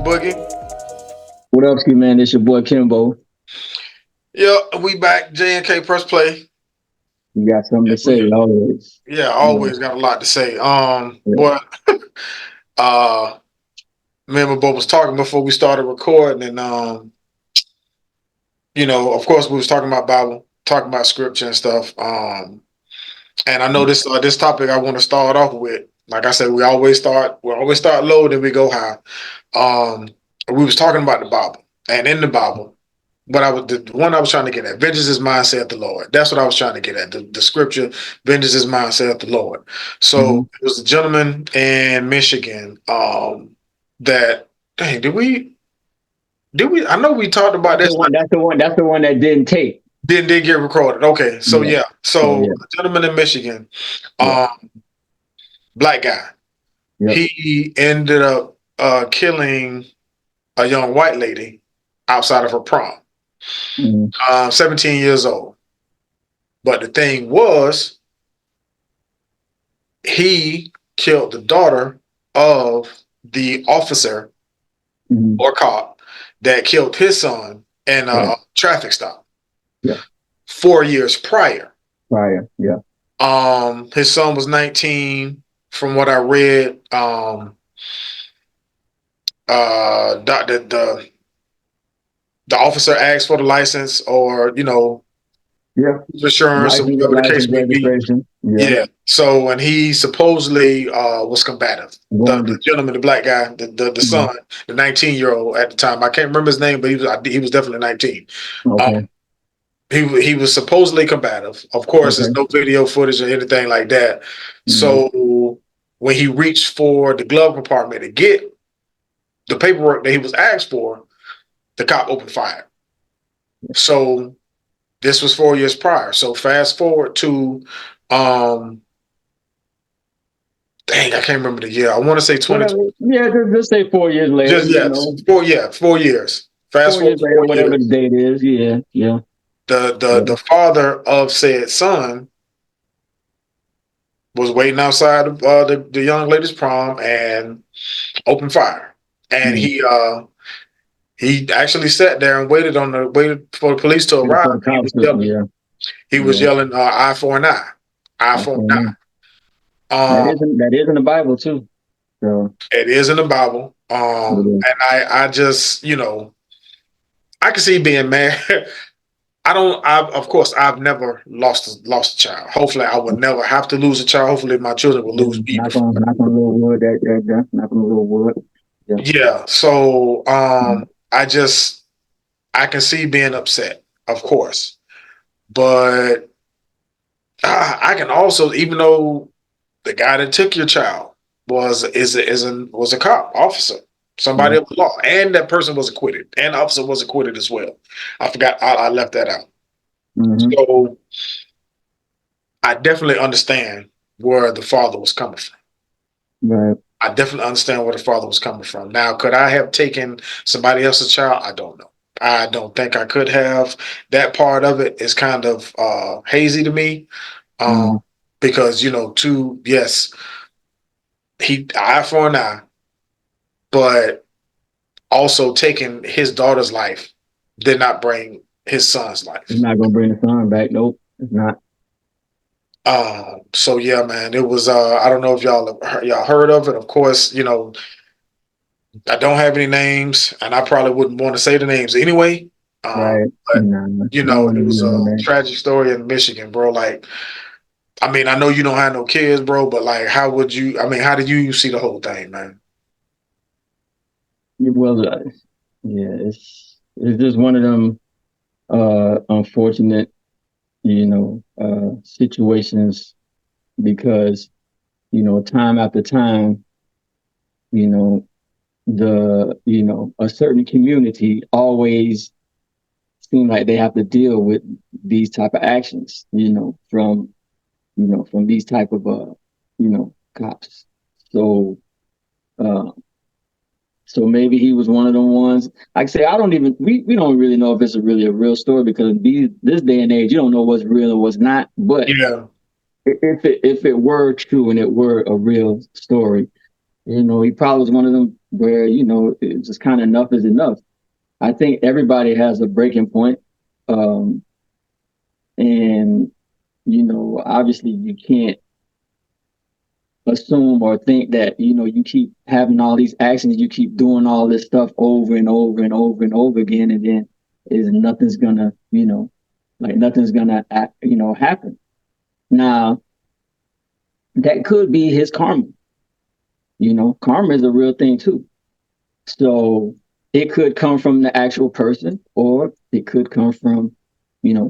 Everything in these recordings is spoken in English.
Boogie. What up, ski man? It's your boy Kimbo. Yeah, we back. J and K Press Play. You got something Yeah, to say always. always got a lot to say. Yeah. Boy, uh, me and my boy was talking before we started recording, and of course, we was talking about Bible, talking about scripture and stuff. And I know this topic I want to start off with. Like I said, we always start low, then we go high. Um, we was talking about the Bible, and in the Bible, the one I was trying to get at, vengeance is mine, saith the Lord. That's what I was trying to get at. The scripture, vengeance is mine, saith the Lord. So Mhm. it was a gentleman in Michigan. That dang, did we? I know we talked about That's the this. one. That's the one. That's the one that didn't take. Didn't get recorded. Okay, so Yeah. yeah, Yeah. so Yeah. a gentleman in Michigan, Yeah. um, black guy. Yep. He ended up killing a young white lady outside of her prom. Mhm. 17 years old. But the thing was, he killed the daughter of the officer Mhm. or cop that killed his son in a Right. traffic stop Yeah. 4 years prior. Fire. Yeah. His son was 19. From what I read, the officer asked for the license or Yeah. insurance or License, whatever the case license may be. registration. Yeah. Yeah. So when he supposedly was combative, the Wounded. gentleman, the black guy, the Mhm. son, the 19-year-old at the time, I can't remember his name, but he was definitely 19. Um, Okay. he was supposedly combative. Of course, there's Okay. no video footage or anything like that. Mhm. So when he reached for the glove compartment to get the paperwork that he was asked for, the cop opened fire. So this was 4 years prior. So fast forward to um dang, I can't remember the year. I want to say 2020. Whatever. Yeah. Just say 4 years later. Just You yeah, know, 4 years. Fast 4 years forward later, four whatever the years. date is. Yeah. Yeah. The Yeah. father of said son was waiting outside of the young lady's prom and opened fire. And Mhm. he actually sat there and waited for the police to Waiting arrive. for the He cops was to. yelling. Yeah. He was Yeah. yelling eye for an eye, eye I for an don't know. eye. That is in the Bible too. So It is in the Bible. it is. And I just I can see being mad. Of course, I've never lost a child. Hopefully, I will never have to lose a child. Hopefully, my children will lose me before. Knock on little wood. That knock on little wood. Yeah. Yeah. So, Mhm. I can see being upset, of course, but I can also, even though the guy that took your child was a cop officer, somebody Yeah. of the law, and that person was acquitted, and the officer was acquitted as well. I forgot. I left that out. Hmm. So I definitely understand where the father was coming from. Right. I definitely understand where the father was coming from. Now, could I have taken somebody else's child? I don't know. I don't think I could have. That part of it is kind of hazy to me, um, Hmm. because yes, he eye for an eye, but also taking his daughter's life did not bring his son's It's life. not gonna bring the sun back. Nope. It's not. So yeah, man, it was. I don't know if y'all heard of it. Of course, I don't have any names, and I probably wouldn't want to say the names anyway. Right. But Nah. I don't want it to was use no a name. tragic story in Michigan, bro. Like, I mean, I know you don't have no kids, bro, but like, how would you? I mean, how did you see the whole thing, man? Well, yeah. It's just one of them unfortunate, situations because time after time, you know a certain community always seem like they have to deal with these type of actions, from these type of cops. So uh so maybe he was one of them ones. Like I say, I don't even we don't really know if it's really a real story because this day and age you don't know what's real or what's not. But Yeah, if it were true and it were a real story, He probably was one of them where, it's just kind of enough is enough. I think everybody has a breaking point. Um, and, obviously you can't assume or think that, you keep having all these actions, you keep doing all this stuff over and over and over and over again, and then is nothing's gonna, like nothing's gonna, happen. Now, that could be his karma. Karma is a real thing too. So it could come from the actual person, or it could come from,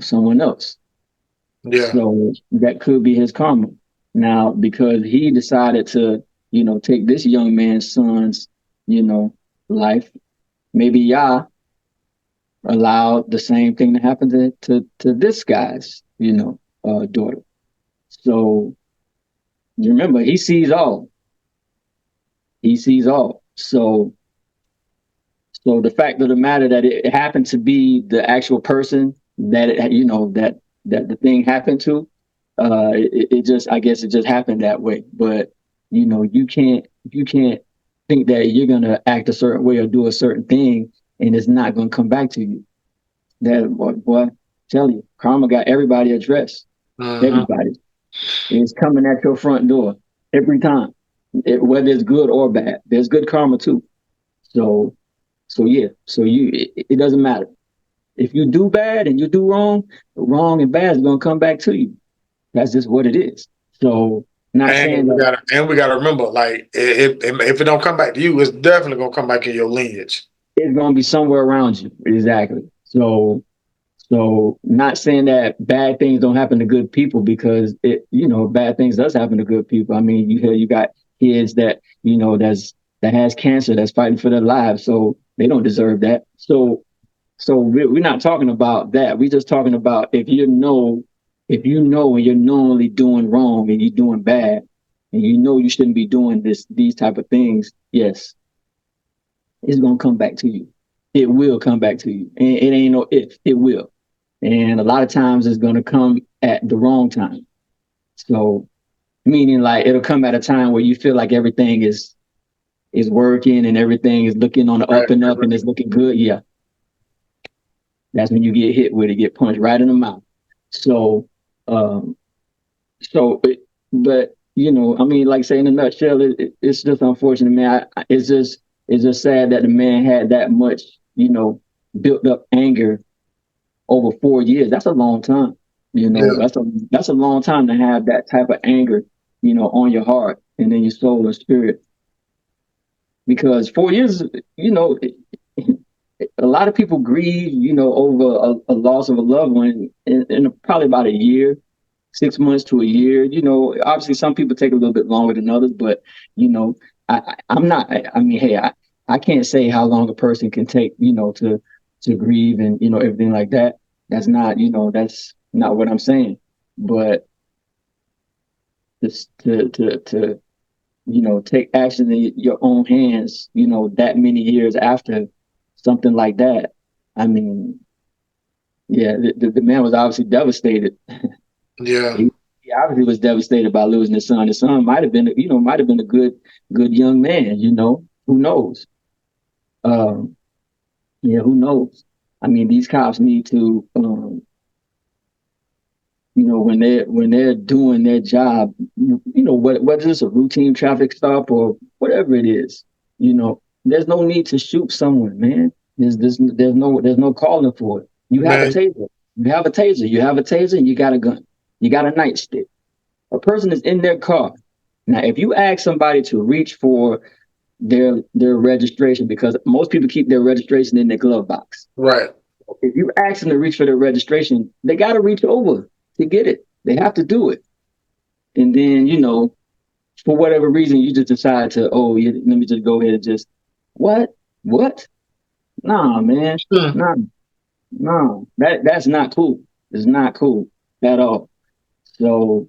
someone else. Yeah. So that could be his karma. Now, because he decided to, take this young man's son's, life, maybe Yah allowed the same thing to happen to this guy's, daughter. So you remember, he sees all. He sees all. So the fact of the matter that it happened to be the actual person that that the thing happened to, it just, I guess it just happened that way. But you can't think that you're gonna act a certain way or do a certain thing and it's not gonna come back to you. That boy, tell you, karma got everybody addressed. Hmm. Everybody. It's coming at your front door every time. Whether it's good or bad. There's good karma too. So yeah. So it doesn't matter. If you do bad and you do wrong, wrong and bad is gonna come back to you. That's just what it is. So not saying that And we gotta remember, like, if it don't come back to you, it's definitely gonna come back in your lineage. it's gonna be somewhere around you. Exactly. So not saying that bad things don't happen to good people, because bad things does happen to good people. I mean, you got kids that, that has cancer that's fighting for their lives. So they don't deserve that. So we're not talking about that. We're just talking about if you know and you're knowingly doing wrong and you're doing bad and you shouldn't be doing these type of things, yes, it's gonna come back to you. It will come back to you. And it ain't no if, it will. And a lot of times it's gonna come at the wrong time. So meaning like it'll come at a time where you feel like everything is working and everything is looking on the Right. up and up and it's looking good. Yeah, that's when you get hit with it, get punched right in the mouth. So, um, but I mean, like say in a nutshell, it's just unfortunate, man. It's just sad that the man had that much, built up anger over 4 years. That's a long time. Yeah. That's a long time to have that type of anger, on your heart and in your soul and spirit. Because 4 years, you know, a lot of people grieve, over a loss of a loved one in probably about a year, 6 months to a year. Obviously some people take a little bit longer than others, but I'm not. I mean, hey, I can't say how long a person can take, to grieve and everything like that. That's not what I'm saying. But just to take action in your own hands, that many years after something like that. I mean, yeah, the man was obviously devastated. Yeah. He obviously was devastated by losing his son. His son might have been a good young man. Who knows? Um, yeah, who knows? I mean, these cops need to, when they're doing their job, whether it's a routine traffic stop or whatever it is, there's no need to shoot someone, man. There's no calling for it. You have a Man. taser. You have a taser. You have a taser, and you got a gun. You got a nightstick. A person is in their car. Now, if you ask somebody to reach for their registration, because most people keep their registration in their glove box. Right. If you ask them to reach for their registration, they got to reach over to get it. They have to do it. And then, for whatever reason, you just decide to, oh, yeah, let me just go ahead and just, what? What? Nah, man. Hmm. Nah, nah. That's not cool. It's not cool at all. So,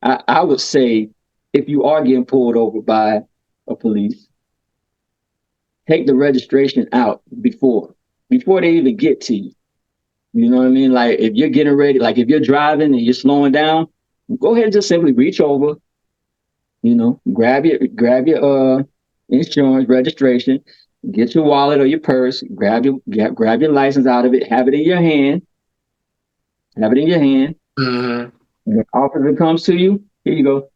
I would say if you are getting pulled over by a police, take the registration out before they even get to you. You know what I mean? Like if you're getting ready, like if you're driving and you're slowing down, go ahead and just simply reach over, grab your insurance registration, get your wallet or your purse, grab your license out of it, have it in your hand. Mm-hmm. When the officer comes to you, here you go.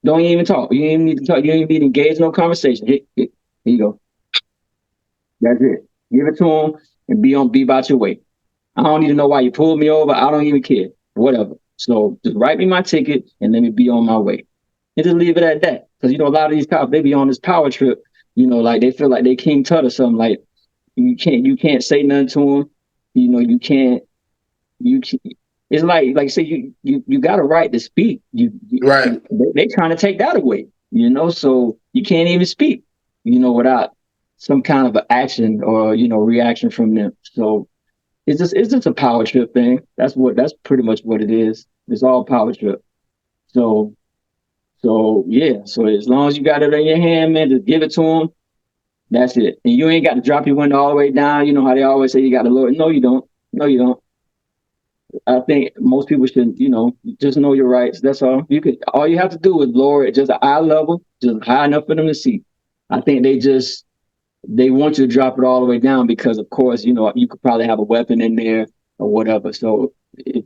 Don't even talk. You ain't need to talk. You ain't need to engage in no conversation. Here you go. That's it. Give it to him and be about your way. I don't need to know why you pulled me over. I don't even care. Whatever. So just write me my ticket and let me be on my way. And just leave it at that. Because a lot of these cops, they be on this power trip. Like they feel like they King Tut or something. Like you can't say nothing to them. You can't. It's like say you got a right to speak. Right. They trying to take that away. So you can't even speak. Without some kind of an action or reaction from them. So it's just a power trip thing. That's pretty much what it is. It's all power trip. So yeah. So as long as you got it in your hand, man, just give it to them. That's it. And you ain't got to drop your window all the way down. You know how they always say you got to lower it. No, you don't. No, you don't. I think most people should, just know your rights. That's all. All you have to do is lower it just a eye level, just high enough for them to see. I think they want you to drop it all the way down because, of course, you could probably have a weapon in there or whatever. So, if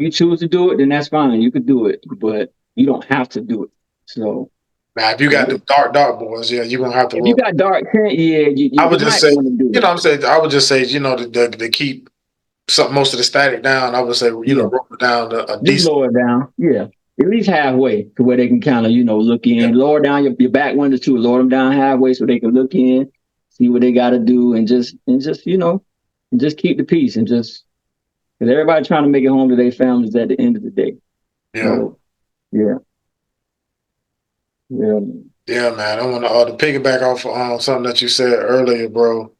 you choose to do it, then that's fine. You could do it, but you don't have to do it. So, now, if you got the dark boys, yeah, you're gonna have to if you work. got dark tint, yeah, I you would just might say, want to do it. I'm saying, I would just say, to keep most of the static down. I would say, Yeah, rope it down to a just decent. lower it down. Yeah, at least halfway to where they can kind of, look in. Yeah. Lower down your back windows too. Lower them down halfway so they can look in, see what they got to do, and just keep the peace and just because everybody trying to make it home to their families at the end of the day. Yeah. So, yeah. Yeah. Yeah, man. I want to piggyback off something that you said earlier, bro.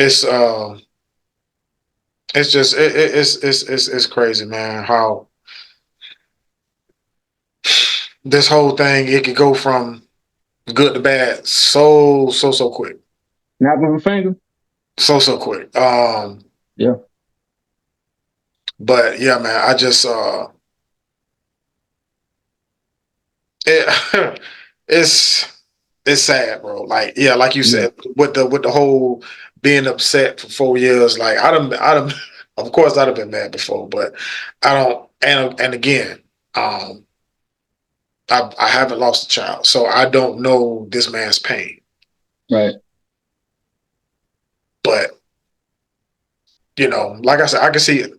It's it's just it's crazy, man. How this whole thing it could go from good to bad so quick, Snap of a finger. so quick. Yeah. But yeah, man. I just it it's sad, bro. Like yeah, like you Yeah. said, with the whole being upset for 4 years. Like I don't. Of course, I'd have been mad before, but I don't. And again, I haven't lost a child, so I don't know this man's pain. Right. But like I said, I can see it.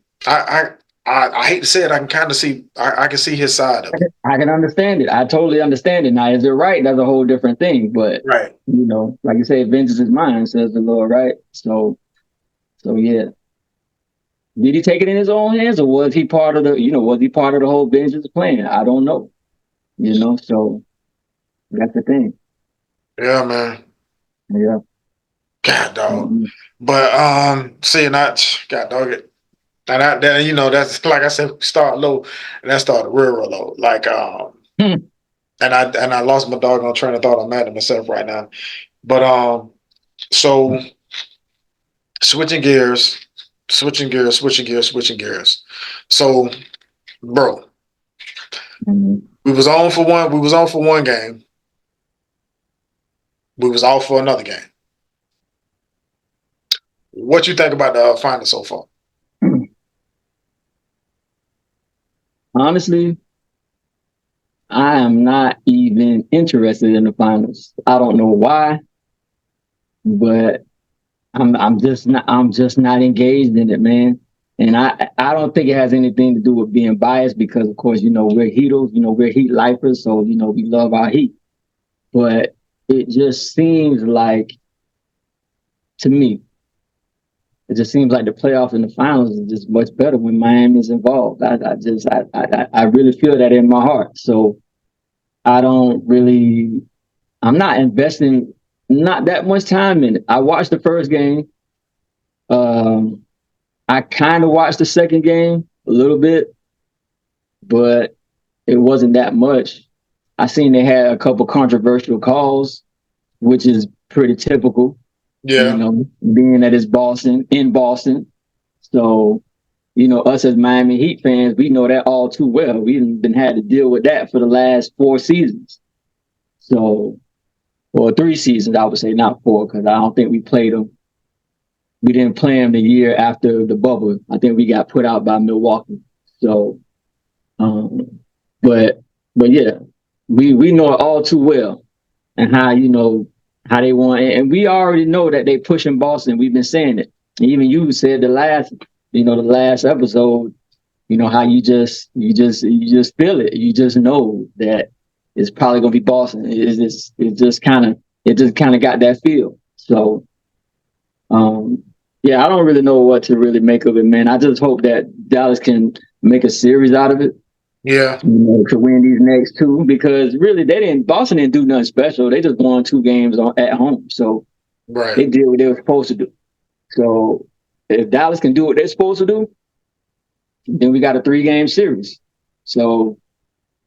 I hate to say it. I can kind of see. I can see his side of it. I can understand it. I totally understand it. Now, is it right? That's a whole different thing. But Right. like you say, vengeance is mine, says the Lord, right? So yeah. Did he take it in his own hands, or was he part of the whole vengeance plan? I don't know. So that's the thing. Yeah, man. Yeah. God dog. Mm-hmm. But seeing that, God dog it. And that's like I said, start low, and that started real low. Like and I lost my doggone train of thought. I'm mad at myself right now. But so switching gears. So, bro, Mm-hmm. we was on for one. We was on for one game. We was off for another game. What you think about the final so far? Honestly, I am not even interested in the finals. I don't know why, but I'm just not engaged in it, man. And I don't think it has anything to do with being biased because of course, we're Heatles, we're Heat lifers, so we love our Heat. But it just seems like to me, it just seems like the playoffs and the finals is just much better when Miami is involved. I really feel that in my heart. So I'm not investing not that much time in it. I watched the first game. I kind of watched the second game a little bit, but it wasn't that much. I seen they had a couple controversial calls, which is pretty typical, Yeah. being that it's in Boston. So us as Miami Heat fans, we know that all too well. We've been had to deal with that for the last 4 seasons. So, or 3 seasons, I would say, not 4, because I don't think we played them. We didn't play them the year after the bubble. I think we got put out by Milwaukee. So, but yeah, we know it all too well, and how they want, and we already know that they pushing Boston. We've been saying it. Even you said the last episode, how you just feel it. You just know that it's probably gonna be Boston. It just kind of got that feel. So, yeah, I don't really know what to really make of it, man. I just hope that Dallas can make a series out of it. Yeah. To win these next 2, because really Boston didn't do nothing special. They just won 2 games at home. So Right. they did what they were supposed to do. So if Dallas can do what they're supposed to do, then we got a 3-game series. So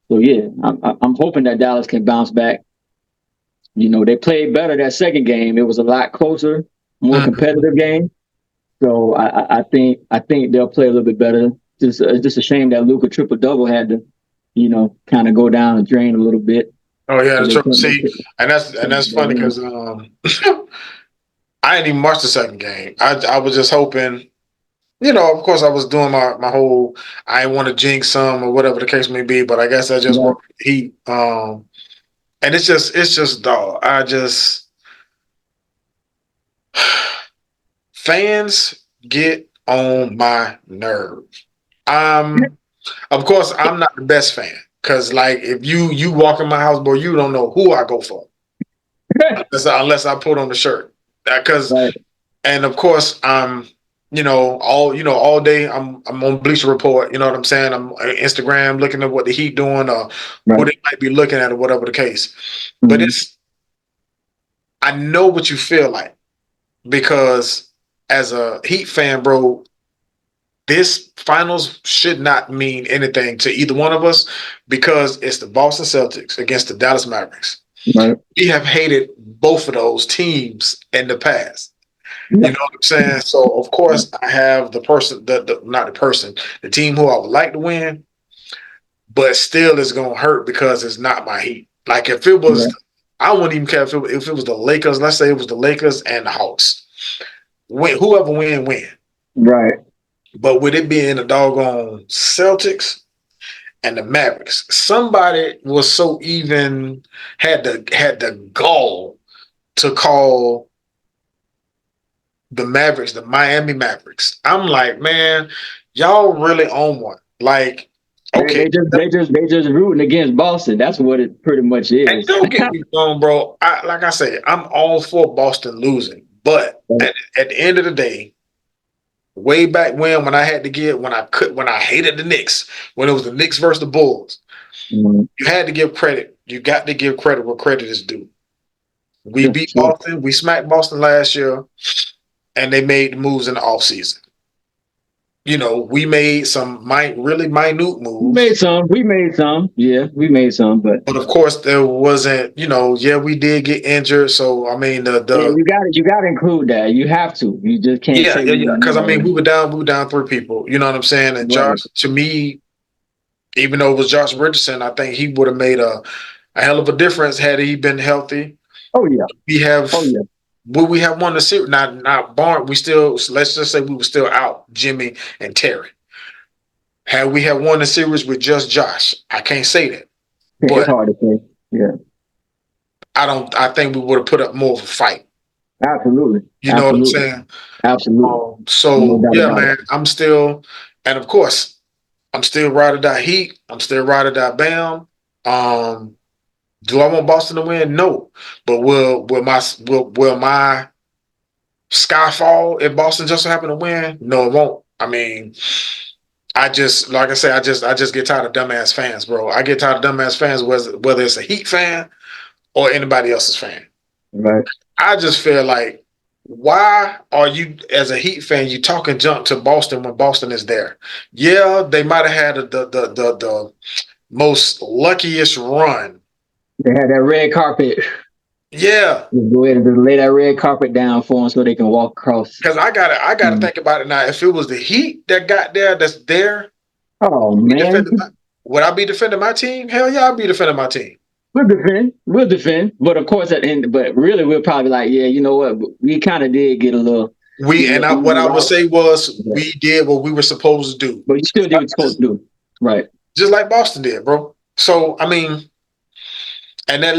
yeah, I'm hoping that Dallas can bounce back. They played better that second game. It was a lot closer, more competitive game. So I think they'll play a little bit better. Just a shame that Luka triple-double had to, kind of go down the drain a little bit. Oh yeah, the triple C, and that's funny because I didn't even watch the second game. I was just hoping, of course I was doing my whole I didn't want to jinx some or whatever the case may be, but I guess I just worked the Heat. And it's just dog. Fans get on my nerves. Of course I'm not the best fan. Cause like if you walk in my house, boy, you don't know who I go for. unless I put on the shirt. And of course all day I'm on Bleacher Report, you know what I'm saying? I'm on Instagram looking at what the Heat doing or what they might be looking at or whatever the case. But I know what you feel like, because as a Heat fan, bro, this finals should not mean anything to either one of us, because it's the Boston Celtics against the Dallas Mavericks. Right. We have hated both of those teams in the past. You know what I'm saying? So of course I have the team who I would like to win, but still it's gonna hurt because it's not my Heat. Like if it was, I wouldn't even care if it was the Lakers. Let's say it was the Lakers and the Hawks. Whoever win. Right. But with it being the doggone Celtics and the Mavericks, somebody was so even had the gall to call the Mavericks, the Miami Mavericks. I'm like, man, y'all really own one. Like, okay, they just rooting against Boston. That's what it pretty much is. And don't get me wrong, bro. Like I said, I'm all for Boston losing, but at the end of the day, way back when I had to when I hated the Knicks, when it was the Knicks versus the Bulls, you had to give credit. You got to give credit where credit is due. We beat Boston. We smacked Boston last year, and they made the moves in the offseason. We made some really minute moves. We made some. Yeah, we made some. But of course, there wasn't. We did get injured. So I mean, you got to include that. You have to. You just can't. Yeah. Because I mean, we were down 3 people. You know what I'm saying? And Josh, to me, even though it was Josh Richardson, I think he would have made a hell of a difference had he been healthy. Oh yeah. Would we have won the series? Not Barn. Let's just say we were still out, Jimmy and Terry. Had we won the series with just Josh, I can't say that. But it's hard to say. Yeah. I think we would have put up more of a fight. Absolutely. You know what I'm saying? Absolutely. Man, I'm still, and of course, I'm still ride or die Heat. I'm still ride or die Bam. Do I want Boston to win? No. But will my sky fall if Boston just happen to win? No, it won't. I mean, I just get tired of dumbass fans, bro. I get tired of dumbass fans, whether it's a Heat fan or anybody else's fan. Right. I just feel like, why are you, as a Heat fan, you talking junk to Boston when Boston is there? Yeah, they might have had the most luckiest run. They had that red carpet. Yeah, Just go ahead and just lay that red carpet down for them so they can walk across. because I gotta Mhm. think about it now. If it was the Heat that got there, that's there, Oh be man, defending my, would I be defending my team? Hell yeah, I'd be defending my team. we'll defend. We'll defend. But of course, at the end, but really, we'll probably be like, yeah, you know what? We kind of did get a little, We you and know, I, what easy I would out. say was Yeah. we did what we were supposed to do, But you still did what you're supposed to do, right? just like Boston did, bro. So I mean, and that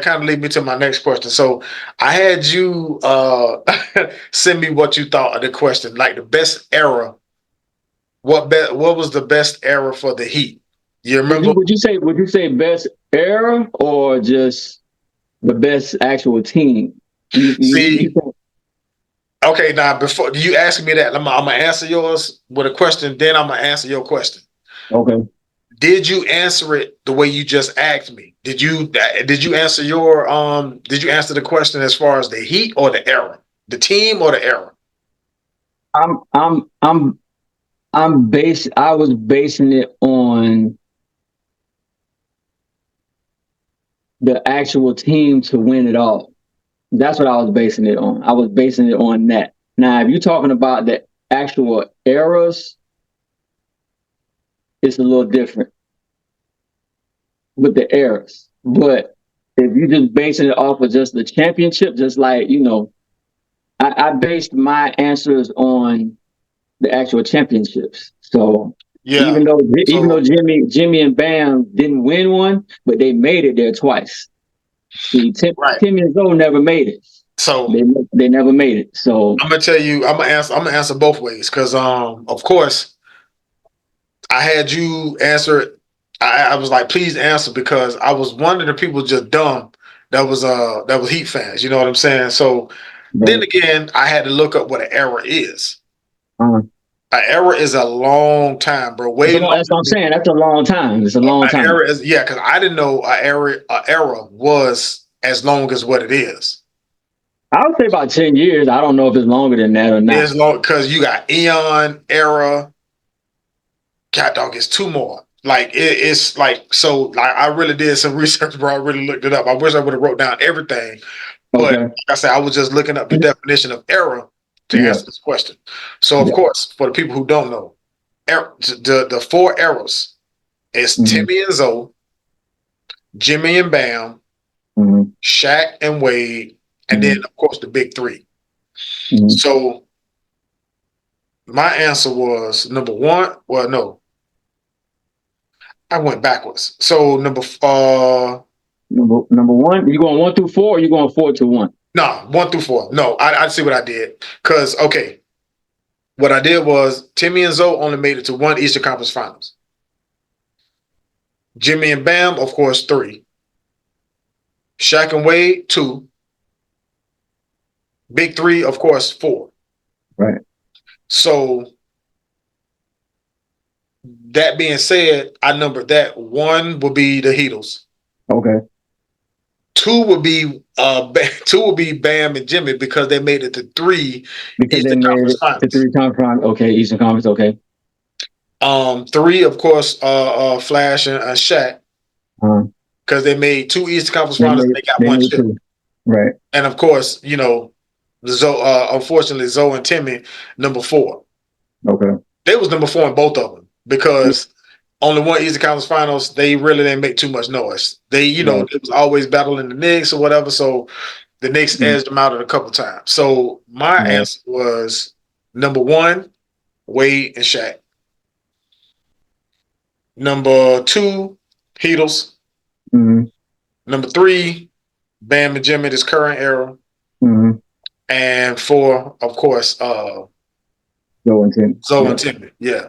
kind of leads me to my next question. So I had you send me what you thought of the question, like the best era. What was the best era for the Heat? You Would remember? you would you say best era or just the best actual team? You See, okay, now before you ask me that, I'm gonna answer yours with a question, then I'm gonna answer your question. okay. Did you answer it the way you just asked me? Did you answer did you answer the question as far as the Heat or the era? The team or the era? I'm I'm I'm I was basing it on the actual team to win it all. That's what I was basing it on. I was basing it on that. Now, if you're talking about the actual eras, it's a little different with the eras. But if you're just basing it off of just the championship, just like, I based my answers on the actual championships. So Yeah. even though So Jimmy and Bam didn't win one, but they made it there twice. See, right. Timmy and Zoe never made it. So They never made it. So I'm gonna tell you, I'm gonna answer both ways because of course I had you answer it. I was like, please answer because I was one of the people just dumb that was Heat fans. You know what I'm saying? So then right. again, I had to look up what an era is. Uh, An era is a long time, bro. Way that's longer what I'm than saying. That's a long time. It's a long an time. era is. Yeah, because I didn't know a era was as long as what it is. I would say about 10 years. I don't know if it's longer than that or not. It's long because you got Eon era. God dog, it's two more. Like it's like so. Like I really did some research, bro. I really looked it up. I wish I would have wrote down everything, but Okay. like I said, I was just looking up the definition of era to Yeah. answer this question. So of Yeah. course, for the people who don't know, the four eras is Mm-hmm. Timmy and Zoe, Jimmy and Bam, Mm-hmm. Shaq and Wade, and then Mm-hmm. of course the big three. Mm-hmm. So my answer was number one. Well, no, I went backwards. So Number one, you going 1 through 4 or you going 4 to 1? no, 1 through 4. No, I see what I did. Cause okay, what I did was Timmy and Zoe only made it to one Eastern Conference Finals. Jimmy and Bam, of course, 3. Shaq and Wade, 2. Big three, of course, 4. Right. So that being said, I numbered that. 1 would be the Heatles. Okay. 2 would be two would be Bam and Jimmy because they made it to 3 Because they Eastern made Conference it to Finals. 3 conference. Okay. Eastern Conference. Okay. 3, of course, Flash and Shaq Uh, because they made 2 Eastern Conference Finals and they got they one made chip. 2. Right. And of course, unfortunately, Zoe and Timmy, number 4. Okay. They was number 4 in both of them because only one Eastern Conference Finals. They really didn't make too much noise. Right. it was always battling the Knicks or whatever. So the Knicks Mm-hmm. edged them out a couple times. So my Right. answer was number 1, Wade and Shaq. Number 2, Heatles. Mm-hmm. Number 3, Bam and Jimmy, this current era. Mm-hmm. And 4, of course, Zoe and Tim. Zoe Yeah. and Timmy. Yeah.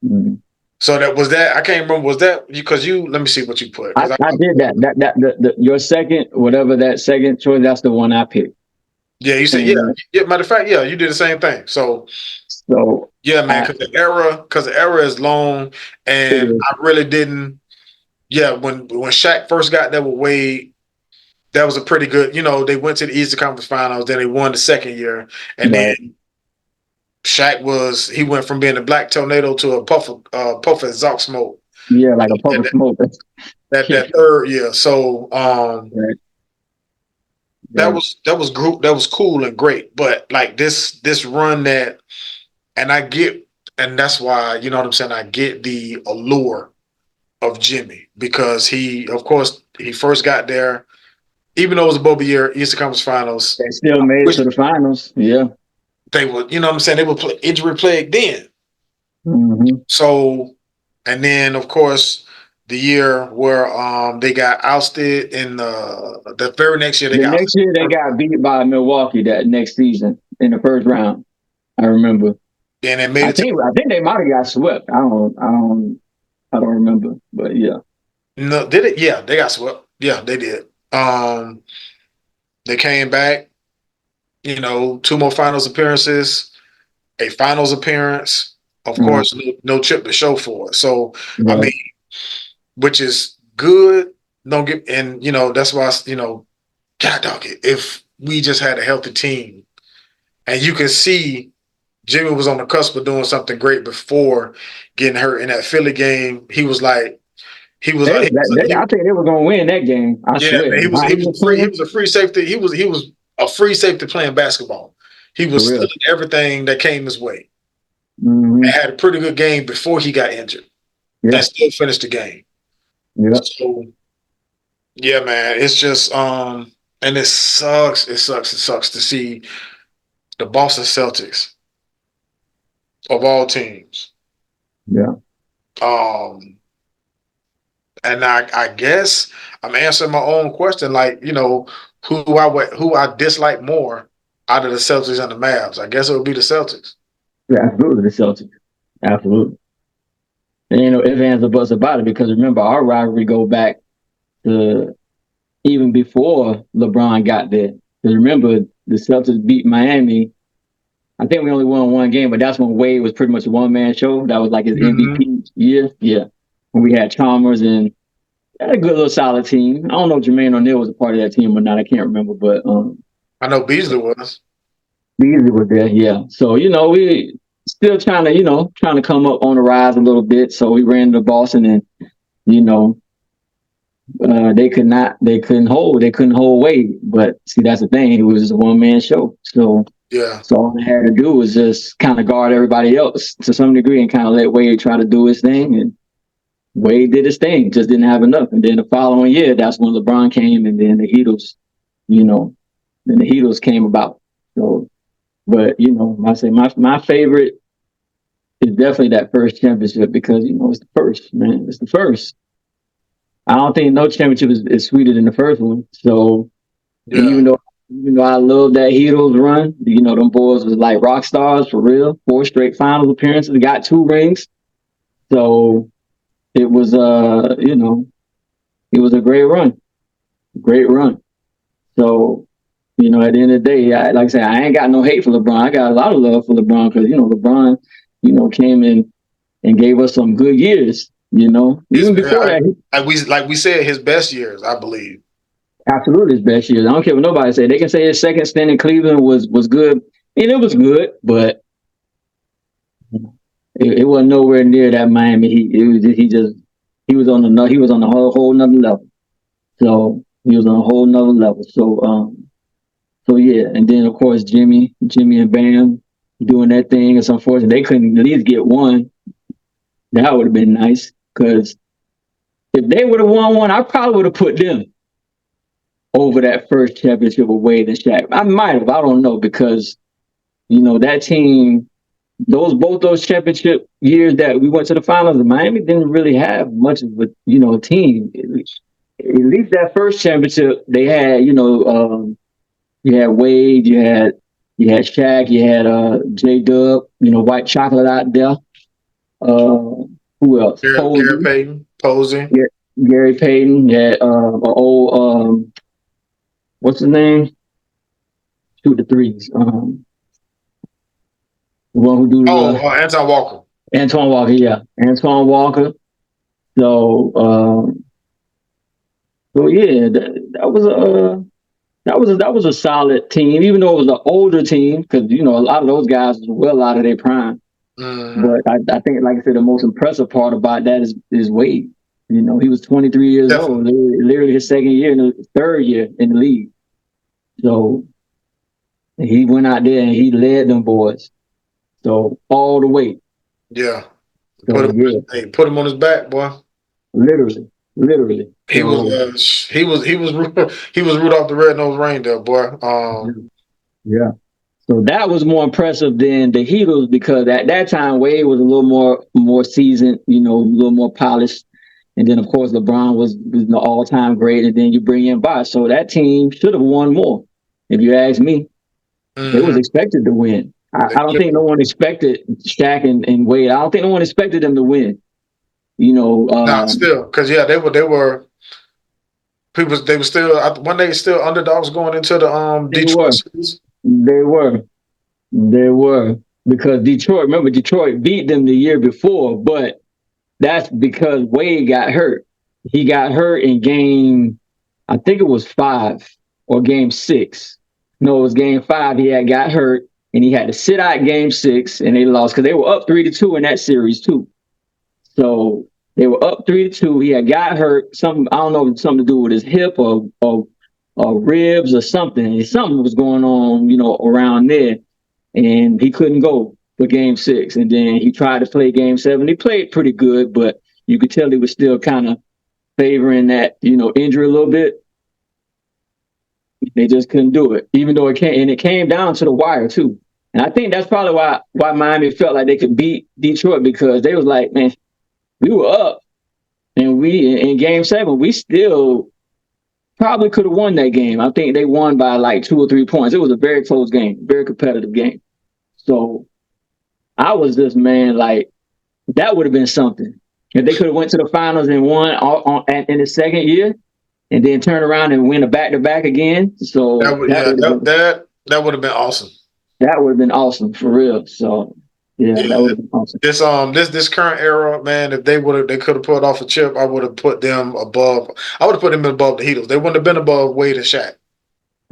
Mm-hmm. So that was that. I can't remember. Was that because you? Let me see what you put. I did that. Your second, whatever that second choice, that's the one I picked. Yeah, you said yeah. Matter of fact, yeah, you did the same thing. So yeah, man, because the era is long, and I really didn't. Yeah, when Shaq first got there with Wade, that was a pretty good. They went to the Eastern Conference Finals, then they won the second year, and then Shaq he went from being a black tornado to a puff of Zoc smoke. Yeah, like a puff of smoke. That third year. So right. Yeah. that was cool and great. But like this run that, and I get, and that's why, you know what I'm saying, I get the allure of Jimmy, because he, of course, he first got there, even though it was a bubble year, Eastern Conference Finals. They still I made it wish to the finals. Yeah. they would, you know what I'm saying, they would play injury plague then. Hmm. So, and then of course the year where they got ousted in the very next year they The got next ousted year in the they first got round. beat by Milwaukee that next season in the first round. I remember. And they made it to I think they might have got swept. I don't remember. But yeah. no, did it? Yeah, they got swept. Yeah, they did. Um, they came back, you know, two more finals appearances, a finals appearance, of Uh, course, no chip to show for it. So, I yeah. mean, which is good. Don't get, and you know, that's why, you know, God dog it. If we just had a healthy team, and you can see Jimmy was on the cusp of doing something great before getting hurt in that Philly game. I think they were gonna win that game. I Yeah, man. swear. How He he was was a free he playing? was a free safety. He was a free safety playing basketball. He For was real. stealing everything that came his way. Hmm. And had a pretty good game before he got injured, and Yeah. still finished the game. Yeah. So yeah, man, it's just and it sucks to see the Boston Celtics of all teams. Yeah. Um and I guess I'm answering my own question, like, you know, who I dislike more out of the Celtics and the Mavs. I guess it would be the Celtics. Yeah. Absolutely. The Celtics. Absolutely. And you know, if ands or buts about it, because remember our rivalry go back to even before LeBron got there. Because remember, the Celtics beat Miami. I think we only won one game, but that's when Wade was pretty much a one man show. That was like his Mm-hmm. MVP year. Yeah. When we had Chalmers and had a good little solid team. I don't know if Jermaine O'Neal was a part of that team or not. I can't remember, but I know Beasley was. Beasley was there. Yeah. So, you know, we still trying to, trying to come up on the rise a little bit. So we ran to Boston and, you know, they couldn't hold Wade. But see, that's the thing. It was just a one man show. Yeah. So all they had to do was just kind of guard everybody else to some degree and kind of let Wade try to do his thing. And Wade did his thing, just didn't have enough. And then the following year, that's when LeBron came, and then you know, then the Heatles came about. So, but you know, I say my favorite is definitely that first championship because you know it's the first, man. It's the first. I don't think no championship is sweeter than the first one. So Yeah. even though I love that Heatles run, you know, them boys was like rock stars for real. 4 straight finals appearances, got 2 rings. So it was it was a great run. Great run. So, you know, at the end of the day, like I said, I ain't got no hate for LeBron. I got a lot of love for LeBron because, you know, LeBron, came in and gave us some good years, you know. His Even before that, like we said, his best years, I believe. absolutely his best years. I don't care what nobody say. They can say his second stint in Cleveland was good. And it was good, but it wasn't nowhere near that Miami Heat. He was on a whole nother level. So he was on a whole nother level. So yeah, and then of course Jimmy and Bam doing that thing. It's unfortunate they couldn't at least get one. That would have been nice because if they would have won one, I probably would have put them over that first championship with Wade and Shaq. I might have, I don't know, because you know that team, both those championship years that we went to the finals, Miami didn't really have much of a team. At least that first championship they had, you had Wade, you had Shaq, you had J Dub, White Chocolate out there. Who else? Gary Posey, Payton, Posey. yeah, Gary Payton, you had old what's his name? Shoot the threes. The one who do Oh, the Anton Walker. Antoine Walker, yeah, Antoine Walker. So yeah, that was a solid team, even though it was an older team because a lot of those guys was well out of their prime. Mm, But I think, like I said, the most impressive part about that is Wade. He was 23 years old, definitely. literally his second year and the third year in the league. So he went out there and he led them boys. So all the way. Yeah. So yeah, Put him on his back, boy. literally, literally. He was So he was Rudolph the Red-Nosed Reindeer, boy. yeah. So that was more impressive than the Heatles because at that time Wade was a little more seasoned, you know, a little more polished. And then of course LeBron was the all-time great. And then you bring in Bosh. So that team should have won more. If you ask me, they was Mhm. expected to win. They I don't think no should- one expected Shaq and Wade. I don't think no one expected them to win. You know, Nah, still, because yeah, they were people. They were still when they still underdogs going into the they Detroit were, series. they were, they were because Detroit. Remember, Detroit beat them the year before, but that's because Wade got hurt. He got hurt in game, I think it was 5 or game 6. No, it was game 5. He had got hurt and he had to sit out game 6 and they lost because they were up 3-2 in that series too. So they were up 3-2. He had got hurt. Something I don't know, something to do with his hip or ribs or something. Something was going on, you know, around there, and he couldn't go for Game 6. And then he tried to play Game 7. He played pretty good, but you could tell he was still kind of favoring that, you know, injury a little bit. They just couldn't do it, even though it came down to the wire too. And I think that's probably why Miami felt like they could beat Detroit because they was like, man, we were up. And we in game 7, we still probably could have won that game. I think they won by like 2 or 3 points. It was a very close game, very competitive game. So I was just, man, like that would have been something. If they could have went to the finals and won in the second year and then turn around and win a back-to-back again. So That would have been awesome. that would have been awesome for real. So yeah, Yeah. that would have been awesome. This current era, man, if they could have pulled off a chip, I would have put them above. I would have put them above the Heatles. They wouldn't have been above Wade and Shaq.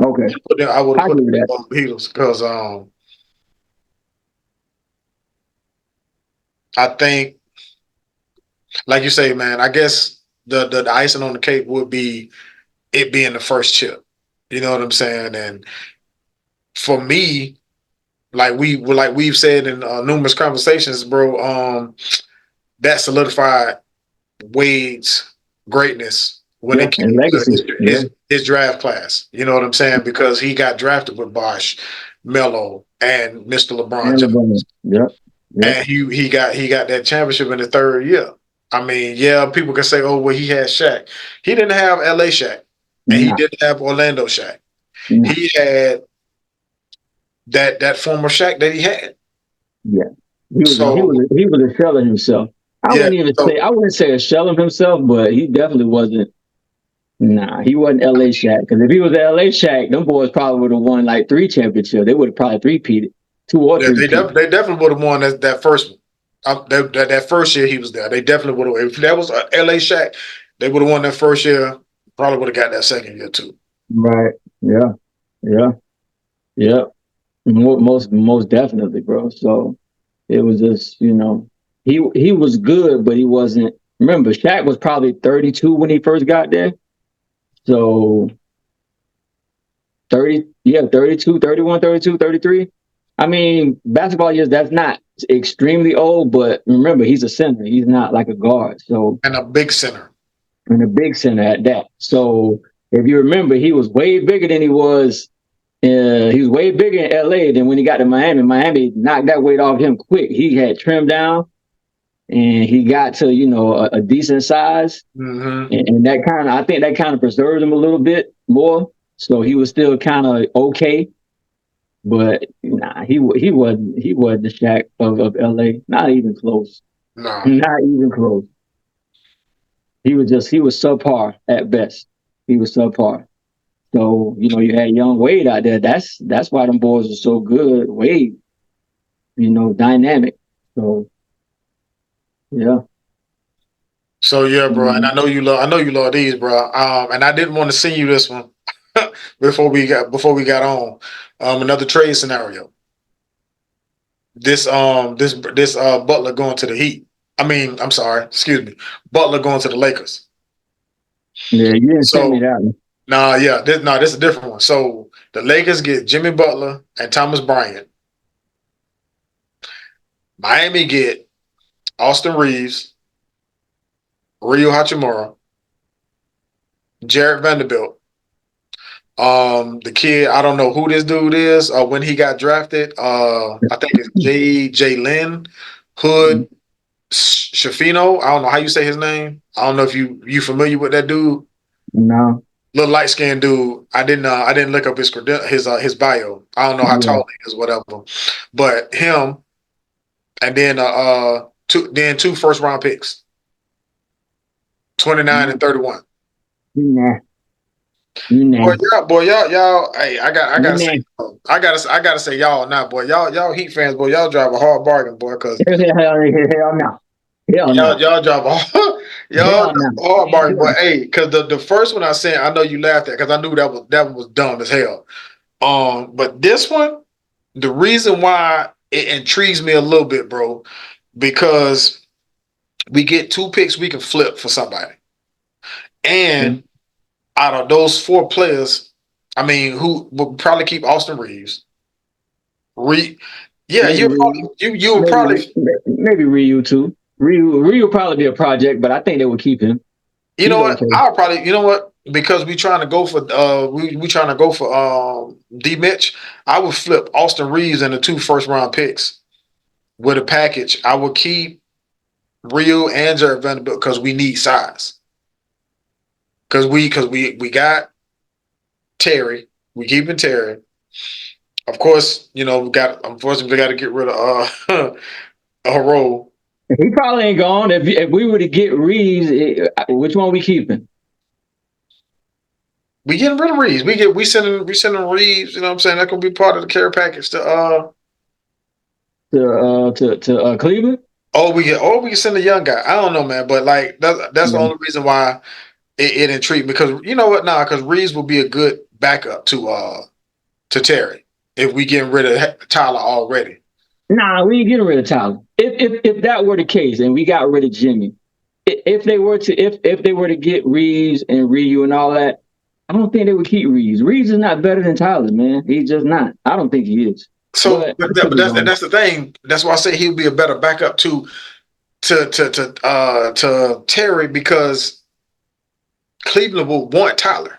Okay. I would have I put agree them with that. above the Heatles because I think, like you say, man, I guess the icing on the cake would be it being the first chip. You know what I'm saying? And for me, like we've said in numerous conversations, bro, that solidified Wade's greatness when Yeah, it and came to legacy. Yeah. his draft class. You know what I'm saying? Because he got drafted with Bosh, Melo, and Mr. LeBron And James, LeBron. Yep. Yep. and he got that championship in the third year. I mean, yeah, people can say, "Oh, well, he had Shaq." He didn't have LA Shaq, and he Nah, didn't have Orlando Shaq. nah. He had that former Shaq that he had. Yeah. So He was a shell of himself. yeah, I wouldn't say a shell of himself, but he definitely wasn't. Nah, he wasn't LA Shaq. Because if he was LA Shaq, them boys probably would have won like 3 championships. They would have probably three-peated, 2 or yeah, 3 peated. they definitely would have won that first one. That first year he was there, they definitely would have. If that was LA Shaq, they would have won that first year. Probably would have got that second year too. Right. Yeah. Yeah. Yeah. Most definitely, bro. So it was just, you know, he was good, but he wasn't. Remember, Shaq was probably 32 when he first got there. So 30, yeah, 32, 31, 32, 33. I mean, basketball years, that's not extremely old, but remember, he's a center. He's not like a guard. So, And a big center. and a big center at that. So, if you remember, he was way bigger than he was way bigger in LA than when he got to Miami. Miami knocked that weight off him quick. He had trimmed down and he got to, you know, a decent size. Mm-hmm. And that kind of, I think that kind of preserved him a little bit more. So he was still kind of okay. But nah, he wasn't the Shaq of LA. Not even close. No. Not even close. He was subpar at best. He was subpar. So, you know, you had young Wade out there. That's why them boys are so good. Wade, you know, dynamic. So yeah. So yeah, bro, and I know you love these, bro. And I didn't want to send you this one before we got on. Another trade scenario. This Butler going to the Heat. I mean, I'm sorry, excuse me. Butler going to the Lakers. Yeah, you didn't send me So that one. nah, yeah, this is a different one. So The Lakers get Jimmy Butler and Thomas Bryant. Miami get Austin Reeves, Ryu Hachimura, Jared Vanderbilt. The kid, I don't know who this dude is. When he got drafted, I think it's Jalen Hood Shafino. I don't know how you say his name. I don't know if you familiar with that dude. No. Little light skinned dude. I didn't look up his bio. I don't know how tall he is, whatever. But him, and then two first round picks, 29 and 31. Nah. Boy, y'all. Hey, I gotta say, y'all now, boy. Y'all Heat fans, boy. Y'all drive a hard bargain, boy, because Hell no. y'all drive a hard bargain, boy. Hey, because the first one I sent, I know you laughed at because I knew that one was dumb as hell. But this one, the reason why it intrigues me a little bit, bro, because we get 2 picks we can flip for somebody, and out of those 4 players, I mean, who would probably keep Austin Reeves? Yeah, you would probably maybe Ryu too. Ryu will probably be a project, but I think they would keep him. You know what? I'll probably, you know what? Because we trying to go for we trying to go for D Mitch. I would flip Austin Reeves and the 2 first round picks with a package. I would keep Ryu and Jared Vanderbilt because we need size. Because we got Terry. We keeping Terry. Of course, unfortunately we got to get rid of Hero. He probably ain't gone. If we were to get Reeves, which one we keeping? We getting rid of Reeves. We sending Reeves. You know what I'm saying? That could be part of the care package to Cleveland. We can send a young guy. I don't know, man, but like that's the only reason why it intrigued me, because you know what? Because Reeves will be a good backup to Terry if we getting rid of Tyler already. Nah, we ain't getting rid of Tyler. If that were the case and we got rid of Jimmy, if they were to get Reeves and Ryu and all that, I don't think they would keep Reeves. Reeves is not better than Tyler, man. He's just not. I don't think he is. So but that's the thing. That's why I say he would be a better backup to Terry, because Cleveland will want Tyler.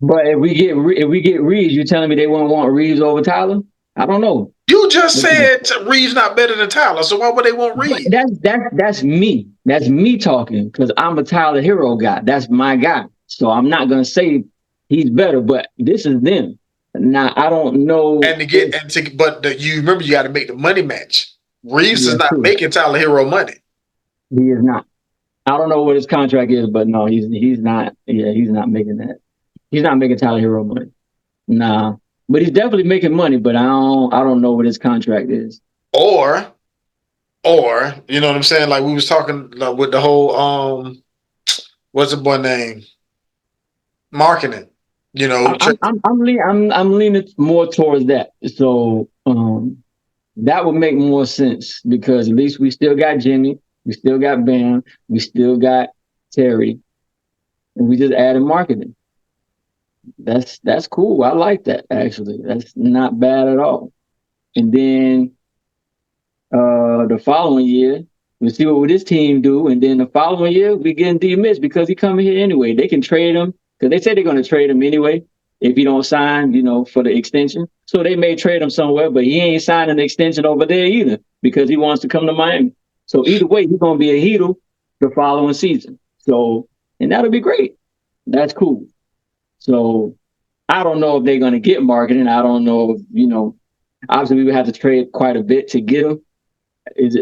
But if we get Reeves, you're telling me they won't want Reeves over Tyler? I don't know. You just said Reeves not better than Tyler, so why would they want Reeves? That's me. That's me talking, because I'm a Tyler Hero guy. That's my guy. So I'm not gonna say he's better, but this is them. Now I don't know. But you remember, you got to make the money match. Reeves is not making Tyler Hero money. He is not. I don't know what his contract is, but no, he's not. Yeah, he's not making that. He's not making Tyler Hero money. Nah, but he's definitely making money. But I don't know what his contract is. Or you know what I'm saying? Like we was talking with the whole what's the boy name? Marketing. You know, I'm leaning more towards that. So that would make more sense, because at least we still got Jimmy, we still got Bam, we still got Terry, and we just added marketing. That's cool. I like that, actually. That's not bad at all. And then the following year, we see what this team do, and then the following year we getting D Mitch, because he coming here anyway. They can trade him, because they say they're going to trade him anyway if he don't sign, for the extension. So they may trade him somewhere, but he ain't signing the extension over there either, because he wants to come to Miami. So either way, he's going to be a Heater the following season. So, and that'll be great. That's cool. So I don't know if they're going to get marketing. I don't know if, obviously we would have to trade quite a bit to get him. It's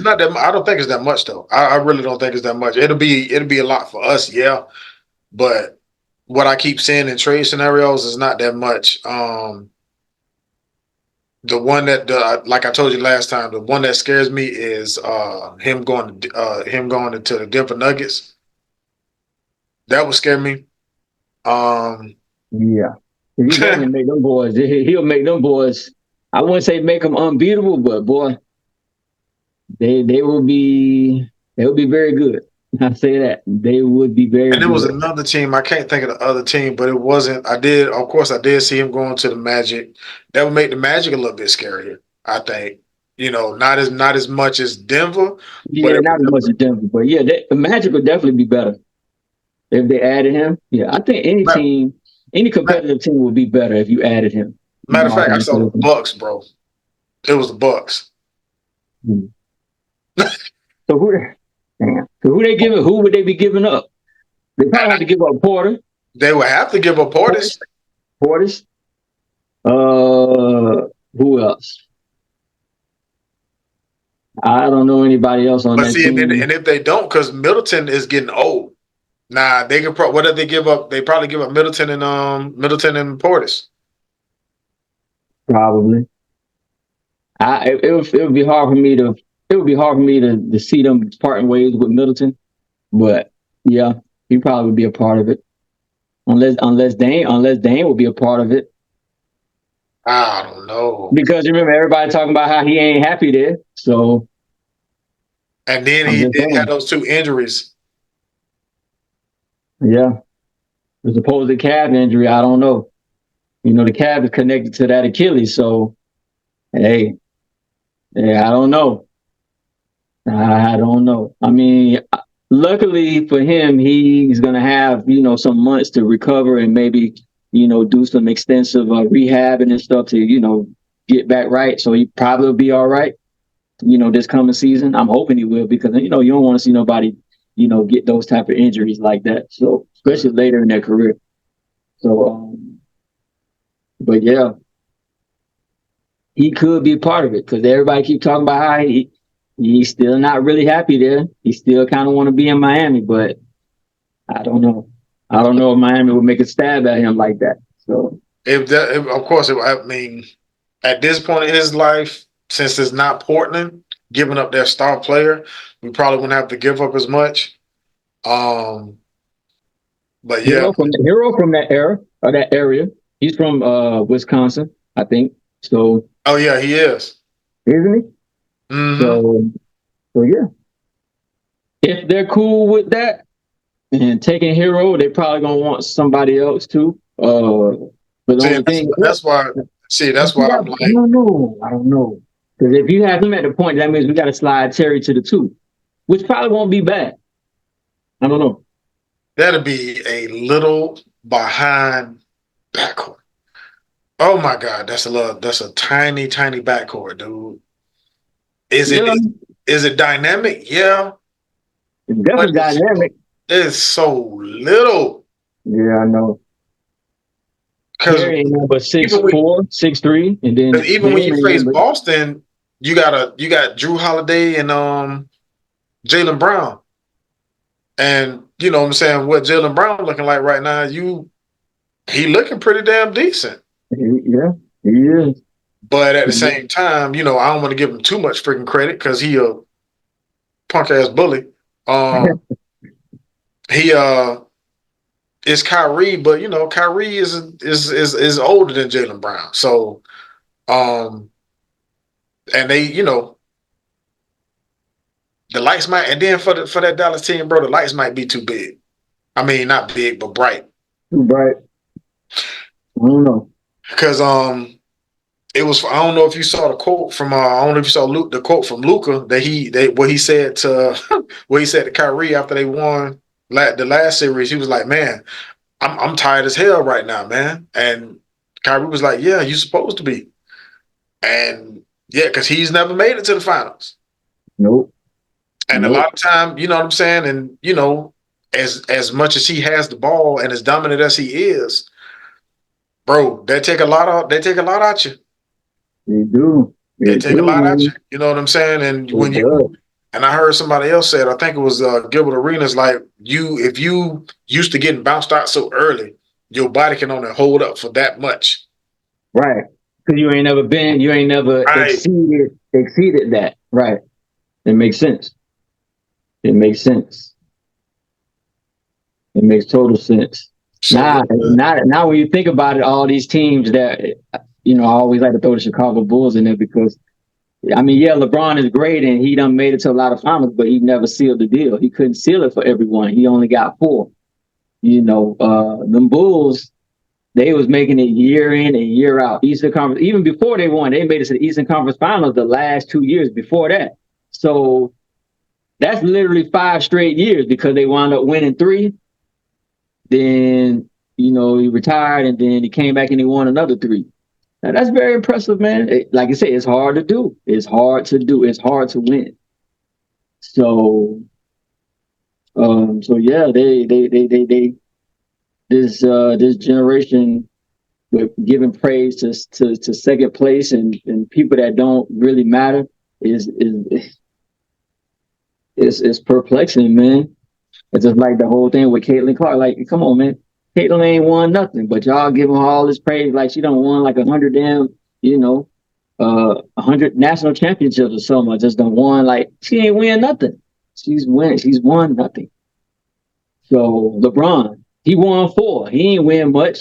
not that. I don't think it's that much though. I really don't think it's that much. It'll be a lot for us, yeah. But what I keep seeing in trade scenarios is not that much. The one that, like I told you last time, the one that scares me is him going into the Denver Nuggets. That would scare me. Yeah, if he's going to make them boys, he'll make them boys. I wouldn't say make them unbeatable, but boy, they will be very good. I say that they would be very And there was good. another team. I can't think of the other team, but it wasn't. Of course, I did see him going to the Magic. That would make the Magic a little bit scarier. I think. Not as much as Denver, but Yeah, it not would as much definitely. as Denver, but yeah, the Magic would definitely be better if they added him. Yeah, I think any Matter, team, any competitive team would be better if you added him. matter of fact, I Marvin saw the Bagley. Bucks, bro. It was the Bucks. Hmm. So who? Damn. So who they giving? Who would they be giving up? They probably have to give up Porter. They would have to give up Portis. Portis. Who else? I don't know anybody else on But that see, and, team. and if they don't, because Middleton is getting old. Nah, they could. What did they give up? They probably give up Middleton and Portis. Probably. It would be hard for me to. It would be hard for me to see them parting ways with Middleton. But yeah, he probably would be a part of it. Unless Dane would be a part of it. I don't know. Because remember everybody talking about how he ain't happy there. So And then I'm he just did have saying. those two injuries. Yeah. The supposed calf injury, I don't know. The calf is connected to that Achilles, so hey, yeah, I don't know. I don't know. I mean, luckily for him, he's gonna have some months to recover and maybe do some extensive rehab and stuff to get back right. So he probably will be all right. This coming season, I'm hoping he will because you don't want to see nobody get those type of injuries like that. So especially later in their career. So, but yeah, he could be part of it because everybody keep talking about how he's still not really happy there. He still kind of want to be in Miami, but I don't know. I don't know if Miami would make a stab at him like that. So Of course, I mean, at this point in his life, since it's not Portland giving up their star player, we probably wouldn't have to give up as much. Um, but yeah, hero from that era or that area. He's from Wisconsin, I think. So oh yeah, he is. isn't he? Hmm. So yeah. If they're cool with that and taking hero, they probably gonna want somebody else too. But the See, only thing, that's why. See, that's why I'm I like, don't know. I don't know. Because if you have him at the point, that means we got to slide Terry to the two, which probably won't be bad. I don't know. that'll be a little behind backcourt. Oh my God, that's a tiny, tiny backcourt, dude. Is it Yeah, is it dynamic? Yeah, it's but definitely dynamic. it's so little. Yeah, I know. Because Terry ain't number six even when, four, 6'3", and then even when Dame you ain't face number. Boston, you got Drew Holiday and Jaylen Brown, and you know what I'm saying, what Jaylen Brown looking like right now, he looking pretty damn decent. Yeah, he is. But at the same time, I don't want to give him too much freaking credit because he a punk ass bully. Um, he is Kyrie, but Kyrie is older than Jaylen Brown, so um, and they the lights might, and then for that Dallas team, bro, the lights might be too big. I mean, not big, but bright. Right. I don't know. Because it was. I don't know if you saw the quote from. I don't know if you saw the quote from Luka what he said to what he said to Kyrie after they won the last series. He was like, "Man, I'm tired as hell right now, man." And Kyrie was like, "Yeah, you supposed to be." And yeah, because he's never made it to the finals. Nope. And a lot Nope. of time, you know what I'm saying? And as much as he has the ball and as dominant as he is, bro, they take a lot out you. They do. They They take a do, lot out you. man. You know what I'm saying? And It when does. I heard somebody else say it, I think it was Gilbert Arenas, like if you used to getting bounced out so early, your body can only hold up for that much. Right. Because you ain't never Right. exceeded that. Right. It makes sense. It makes sense. It makes total sense. So Now when you think about it, all these teams that I always like to throw the Chicago Bulls in there because I mean, yeah, LeBron is great and he done made it to a lot of finals, but he never sealed the deal. He couldn't seal it for everyone. He only got 4. Them Bulls, they was making it year in and year out. Eastern Conference, even before they won, they made it to the Eastern Conference Finals the last 2 years before that. So that's literally 5 straight years because they wound up winning 3. Then, he retired and then he came back and he won another 3. Now, that's very impressive, man. Like I said, it's hard to do. It's hard to do. It's hard to win. So, yeah, this generation with giving praise to second place and people that don't really matter is perplexing, man. It's just like the whole thing with Caitlin Clark. Like, come on, man. Caitlin ain't won nothing, but y'all giving her all this praise like she done won like 100 damn, 100 national championships or something. I just done won like she ain't win nothing. She's won nothing. So LeBron, he won 4. He ain't win much,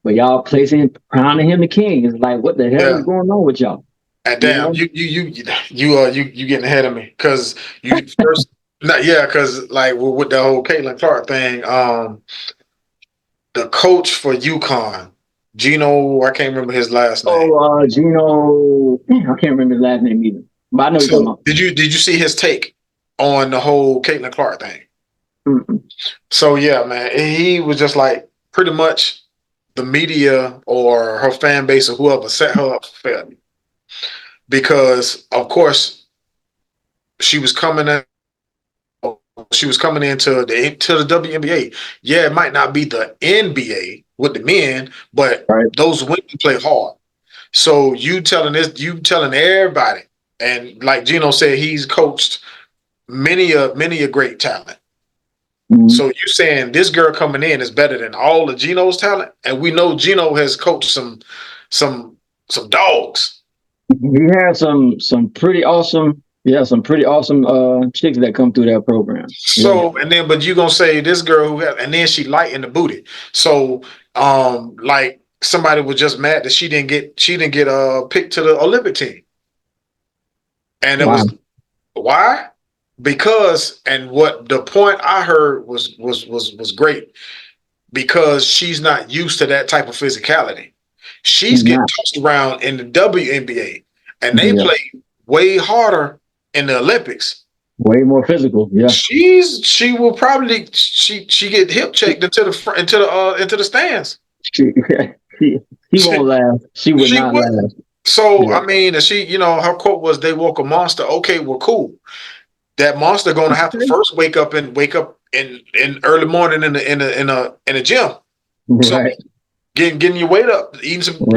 but y'all crowning him the king. It's like, what the hell is going on with y'all? And damn, you getting ahead of me because you first, because like with the whole Caitlin Clark thing, the coach for UConn, Gino, I can't remember his last name. Oh, Gino, I can't remember his last name either. But I know you're talking about. Did you see his take on the whole Caitlin Clark thing? Mm-mm. So yeah, man, he was just like pretty much the media or her fan base or whoever set her up for failure. Because of course she was coming into the WNBA. Yeah, it might not be the NBA with the men, but those women play hard. So you telling everybody, and like Gino said, he's coached many a great talent. Mm-hmm. So you're saying this girl coming in is better than all of Gino's talent, and we know Gino has coached some dogs. He had some pretty awesome, some pretty awesome chicks that come through that program. So but you gonna say this girl and then she light in the booty. So like somebody was just mad that she didn't get picked to the Olympic team, and it was why? Because, and what the point I heard was great, because she's not used to that type of physicality. She's getting tossed around in the WNBA, and they play way harder in the Olympics. Way more physical, yeah. She will probably get hip checked into the stands. She won't laugh. She would not laugh. So I mean, her quote was, "They woke a monster." Okay, well, cool. That monster gonna have to first wake up in early morning in the gym. Right. So getting your weight up, eating some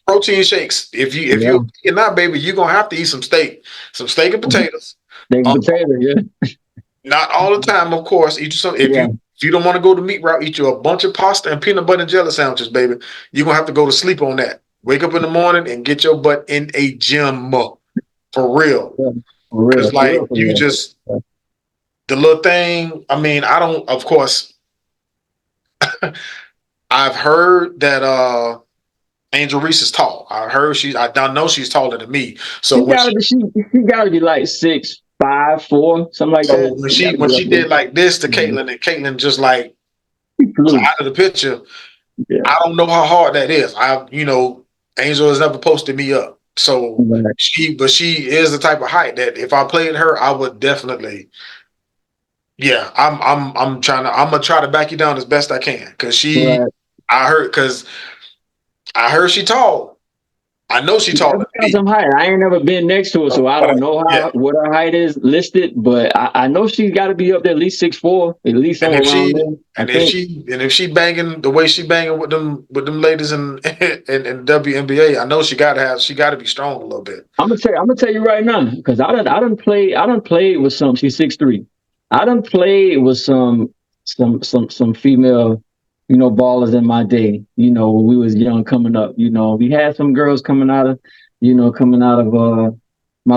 protein shakes. If you're not, baby, you're gonna have to eat some steak and potatoes. Steak and potatoes, yeah. Not all the time, of course. Eat some if you don't want to go the meat route, eat you a bunch of pasta and peanut butter and jelly sandwiches, baby. You're gonna have to go to sleep on that. Wake up in the morning and get your butt in a gym for real. Yeah. It's like just the little thing. I mean, I don't. Of course, I've heard that Angel Reese is tall. I know she's taller than me. So she gotta be like 6'5", 4", something like that. When she did like this to Caitlin, and Caitlin just like was out of the picture. Yeah. I don't know how hard that is. Angel has never posted me up. So she is the type of height that if I played her, I would definitely. Yeah, I'm gonna try to back you down as best I can because I heard she tall. I know she tall. Some height. I ain't never been next to her, so I don't know what her height is listed, but I know she's got to be up there at least 6'4", at least somewhere around there. If she banging the way she banging with them ladies in WNBA, I know she got to be strong a little bit. I'm gonna tell you right now, because I done played with some. She's 6'3". I done played with some female, ballers in my day, when we was young coming up. We had some girls coming out of my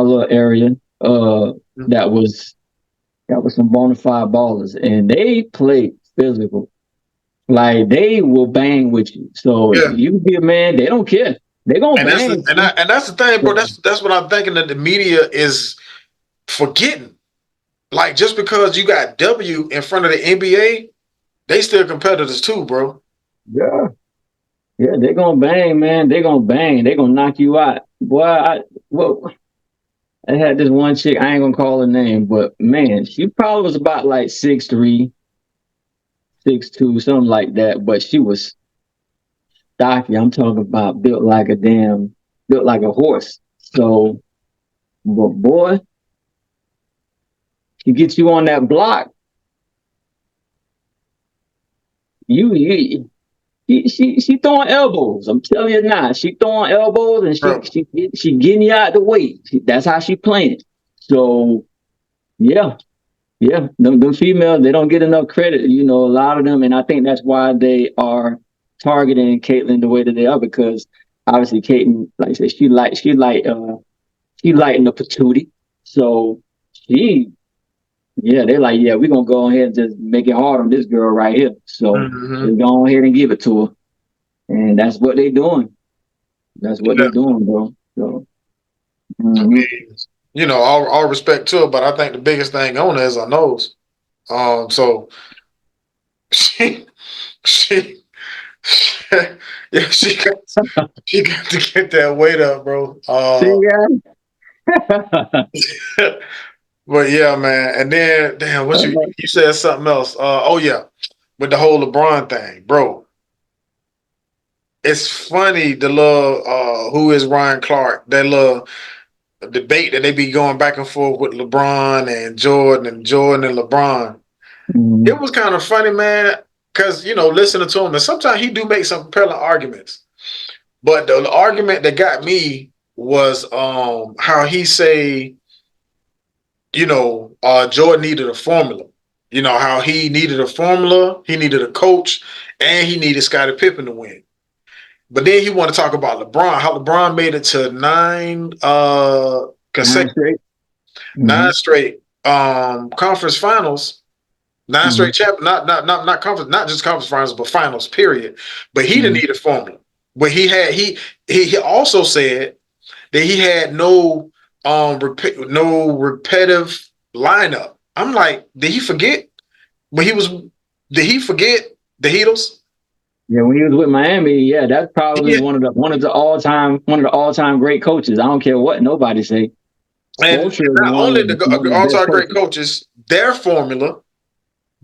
little area that was some bona fide ballers, and they played physical. Like, they will bang with you. So if you can be a man, they don't care. They're gonna And that's bang. and that's the thing, bro. That's what I'm thinking that the media is forgetting. Like just because you got W in front of the NBA, they still competitors too, bro. Yeah. Yeah, they're gonna bang, man. They're gonna bang. They're gonna knock you out. Boy, well, I had this one chick, I ain't gonna call her name, but man, she probably was about like 6'3", 6'2", something like that. But she was stocky. I'm talking about built like a horse. So, but boy, she gets you on that block, you she throwing elbows. I'm telling you now, she throwing elbows and Bro. she getting you out the way. That's how she playing. So yeah, yeah. Them females, they don't get enough credit. You know, a lot of them, and I think that's why they are targeting Caitlyn the way that they are, because obviously Caitlyn, like I said, she lighting the patootie. So she, yeah, they're like, yeah, we're gonna go ahead and just make it hard on this girl right here. So Mm-hmm. we go ahead and give it to her. And that's what they're doing. That's what Yeah. they're doing, bro. So I mhm. mean, you know, all respect to it, but I think the biggest thing on it is our nose. So she she yeah, she got to get that weight up, bro. See, yeah. But yeah, man. And then damn, what you said something else. Oh yeah, with the whole LeBron thing, bro. It's funny the little who is Ryan Clark, that little debate that they be going back and forth with LeBron and Jordan and LeBron. It Mhm. was kind of funny, man, because you know, listening to him, and sometimes he do make some compelling arguments. But the argument that got me was how he say, you know, Jordan needed a formula. You know, how he needed a formula, he needed a coach, and he needed Scottie Pippen to win. But then he want to talk about LeBron, how LeBron made it to nine 9 consecutive straight. nine Mhm. straight conference finals, nine Mhm. straight champ, not conference, not just conference finals, but finals, period. But he didn't Mhm. need a formula. But he also said that he had no no repetitive lineup. I'm like, did he forget? But did he forget the Heatles? Yeah, when he was with Miami, yeah, that's probably Yeah. one of the all time great coaches. I don't care what nobody say. And Spoelstra is not only one of the best all-time great coaches, coaches, their formula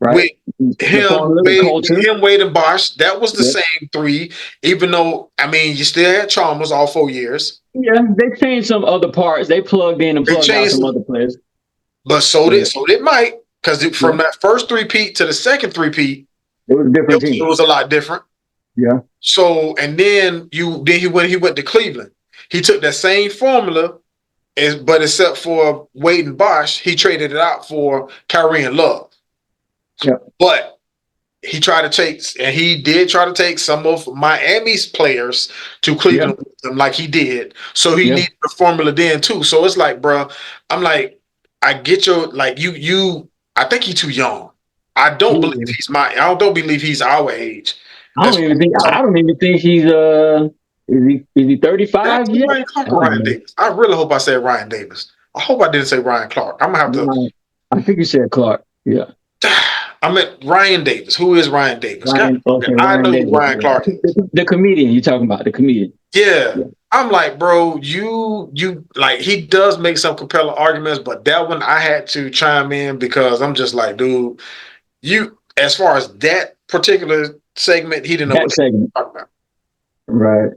right? with The formula, the culture. Wade, and Bosch, that was the Yeah, same three. Even though, I mean, you still had Chalmers all 4 years. yeah. They changed some other parts. They plugged in and They plugged out changed, some other players. but Yeah, so did Mike, because yeah. from that first three-peat to the second three-peat, It was a different team. it was a lot different. Yeah, So, and then he went to Cleveland, he took that same formula, but except for Wade and Bosch, he traded it out for Kyrie and Love. yeah, But he did try to take some of Miami's players to yeah, Cleveland with him, like he did. So he yeah. needed the formula then too. So it's like, bro, I'm like, I get your like you. I think he's too young. He I don't believe he's our age. As I don't even think he's is he did I 35 say yet? Ryan Clark I or don't Ryan know. Davis? I really hope I said Ryan Davis. I hope I didn't say Ryan Clark. I'm gonna have to. I think you said Clark. Yeah. I meant Ryan Davis. Who is Ryan Davis? God, Ryan, okay, I Ryan know who Davis. Ryan Yeah. Clark is. The comedian you're talking about, the comedian. Yeah. Yeah. I'm like, bro, you like he does make some compelling arguments, but that one I had to chime in because I'm just like, dude, you as far as that particular segment, he didn't know what That to segment. talk about. Right.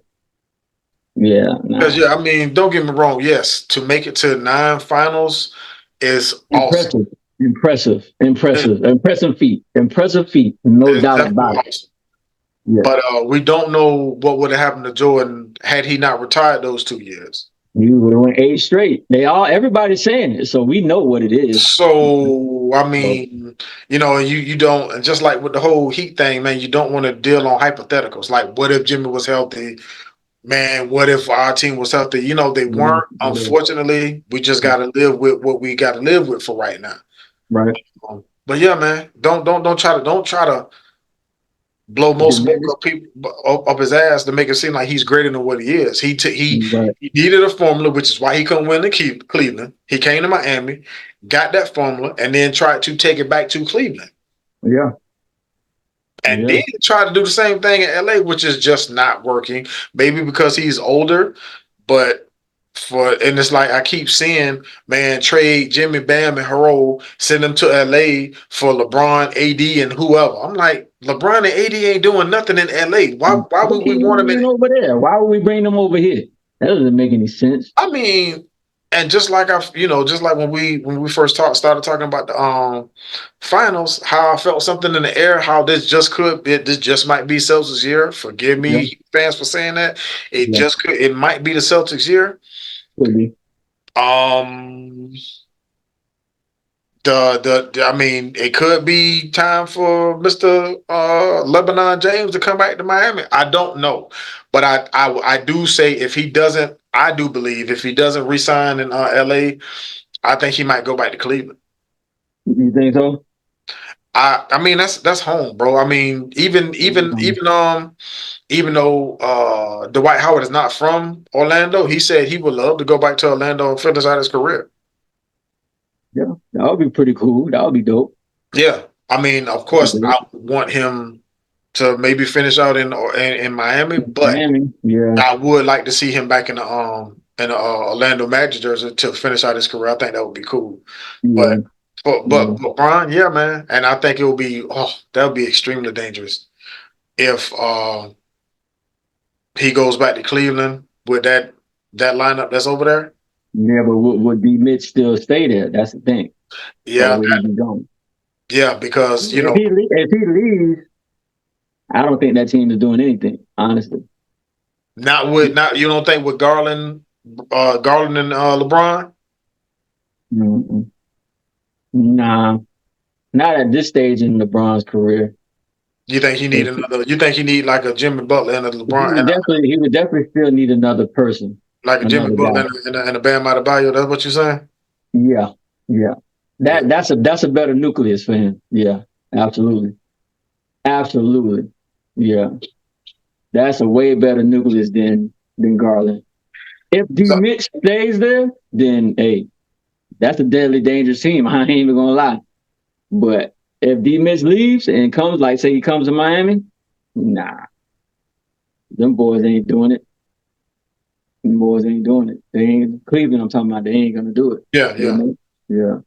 Yeah. Because Nah. yeah, I mean, don't get me wrong, yes, to make it to 9 finals is awesome. Impressive. It- Impressive feat. Impressive feat. No It's doubt definitely about it. awesome. Yeah. But we don't know what would have happened to Jordan had he not retired those 2 years. You would have went 8 straight. Everybody's saying it, so we know what it is. So I So, mean, you know, you don't, and just like with the whole Heat thing, man, you don't want to deal on hypotheticals. Like, what if Jimmy was healthy? Man, what if our team was healthy? You know, they yeah, weren't. yeah. Unfortunately, we just got to live with what we got to live with for right now. Right. But yeah, man, don't try to blow more smoke Diminish. up people up his ass to make it seem like he's greater than what he is. Right. He needed a formula, which is why he couldn't win in Cleveland. He came to Miami, got that formula, and then tried to take it back to Cleveland. Yeah. And Yeah. then try to do the same thing in LA, which is just not working. Maybe because he's older, but and it's like I keep seeing, man, trade Jimmy Bam and Hero, send them to LA for LeBron, AD, and whoever. I'm like, LeBron and AD ain't doing nothing in LA. Why They would we keep want them in? moving over there. Why would we bring them over here? That doesn't make any sense. I mean, and just like just like when we first started talking about the finals, how I felt something in the air, how this just might be Celtics year. Forgive Yeah. me, fans, for saying that. Yeah. It might be the Celtics year. Could be. Um, I mean, it could be time for Mr. Lebanon James to come back to Miami. I don't know, but I do say if he doesn't, I do believe if he doesn't resign in LA, I think he might go back to Cleveland. You think so? I mean that's home, bro. I mean even though Dwight Howard is not from Orlando, he said he would love to go back to Orlando and finish out his career. Yeah. That would be pretty cool. That would be dope. Yeah, I mean, of course, I would want him to maybe finish out in Miami, but Miami. Yeah. I would like to see him back in the Orlando Magic jersey to finish out his career. I think that would be cool. Yeah. But but Yeah. but Brian, yeah, man, and I think it will be that would be extremely dangerous if he goes back to Cleveland with that lineup that's over there. Yeah, but would D Mitch still stay there? That's the thing. Or Yeah, would he be gone? yeah, because If he leaves, I don't think that team is doing anything, honestly. not you don't think with Garland and LeBron. Mm-mm. Nah, not at this stage in LeBron's career. You think he need If another? You think he need like a Jimmy Butler and a LeBron and he would definitely still need another person, like a Jimmy another Butler guy. and a Bam Adebayo? That's what you're saying? Yeah, yeah. Yeah. That's a better nucleus for him. Yeah, absolutely, absolutely. Yeah, that's a way better nucleus than Garland. If D So, Mitch stays there, then hey, that's a deadly dangerous team. I ain't even gonna lie. But if D Mitch leaves and comes, like say he comes to Miami, nah, them boys ain't doing it. Them boys ain't doing it. They ain't Cleveland. I'm talking about. They ain't gonna do it. yeah, yeah. Yeah.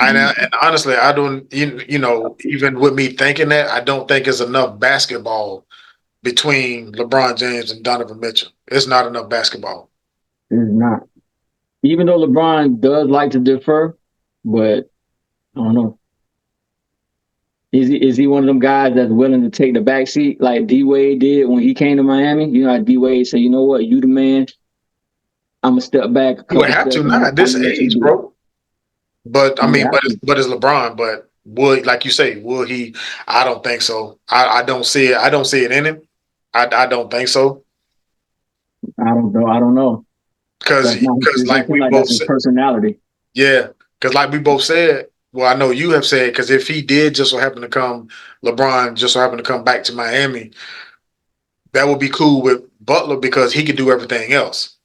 And honestly, I don't. Even with me thinking that, I don't think it's enough basketball between LeBron James and Donovan Mitchell. It's not enough basketball. It's not. Even though LeBron does like to defer, but I don't know. Is he one of them guys that's willing to take the back seat like D Wade did when he came to Miami? You know how D Wade said, you know what, you the man. I'm gonna step back a You would couple have steps to and not at I'm this gonna let you age, do it. bro. But I You mean, have to. but it's LeBron. But would like you say, will he? I don't think so. I don't see it. I don't see it in him. I don't think so. I don't know. I don't know. Because That's not. because It don't like seem we like both that's his said, personality. yeah. Because like we both said, well, I know you have said, because if he did just so happen to come, LeBron just so happen to come back to Miami, that would be cool with Butler because he could do everything else.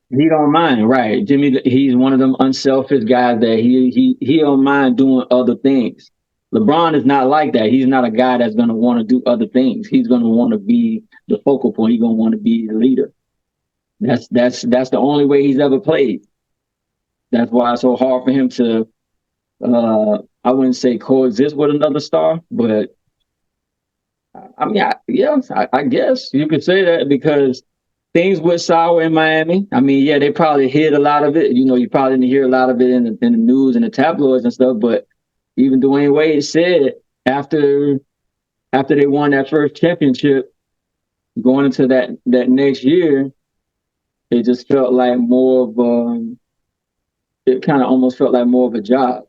He don't mind, right? Jimmy, he's one of them unselfish guys that he don't mind doing other things. LeBron is not like that. He's not a guy that's gonna want to do other things. He's gonna want to be the focal point. He's gonna want to be the leader. That's the only way he's ever played. That's why it's so hard for him to I wouldn't say coexist with another star, but I mean, I guess you could say that because things went sour in Miami. I mean, yeah, they probably hid a lot of it. You know, you probably didn't hear a lot of it in the news and the tabloids and stuff. But even Dwayne Wade said after they won that first championship, going into that next year, it just felt like more of it kind of almost felt like more of a job.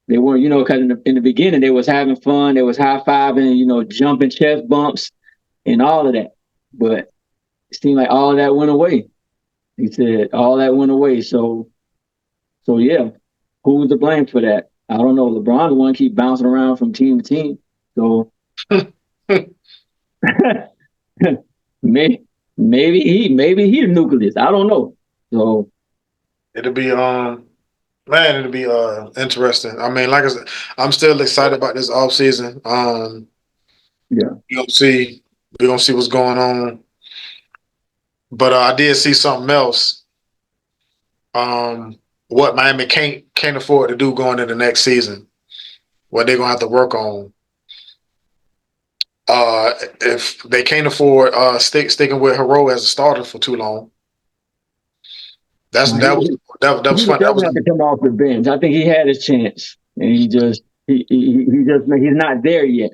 They weren't, you know, because in the beginning they was having fun, they was high fiving, you know, jumping chest bumps and all of that. But it seemed like all of that went away. He said all that went away. So yeah, who's to blame for that? I don't know. LeBron the one keep bouncing around from team to team. So maybe he the nucleus. I don't know. So it'll be man, it'll be interesting. I mean, like I said, I'm still excited about this off season. yeah, You gonna see we're gonna see what's going on. But I did see something else. What Miami can't afford to do going into next season. What they're gonna have to work on. If they can't afford sticking with Hero as a starter for too long. That's no, that was he would fun. That was definitely have to come off the bench. I think he had his chance, and he's not there yet.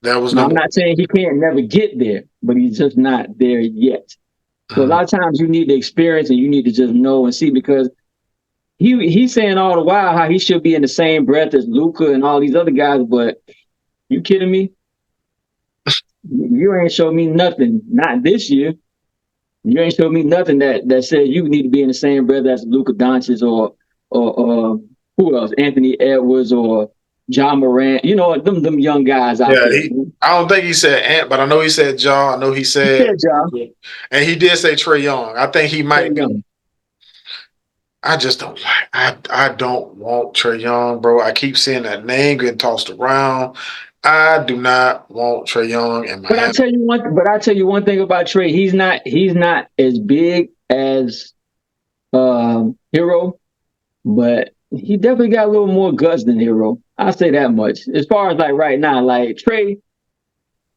that was Now I'm number not saying he can't never get there, but he's just not there yet. So a Mhm. lot of times you need the experience and you need to just know and see because he's saying all the while how he should be in the same breath as Luka and all these other guys, but you kidding me? You ain't showed me nothing. Not this year. You ain't showed me nothing that says you need to be in the same breath as Luka Doncic or who else? Anthony Edwards or John Morant. You know them young guys out Yeah, there. I don't think he said Ant, but I know he said Jaw. I know he He said, said John. and he did say Trey Young. I think he Trey might be. Young. I just don't like. I don't want Trey Young, bro. I keep seeing that name getting tossed around. I do not want Trey Young in But I Miami. tell you one. But I tell you one thing about Trey. He's not as big as Hero, but he definitely got a little more guts than Hero. I'll say that much. As far as like right now, like Trey,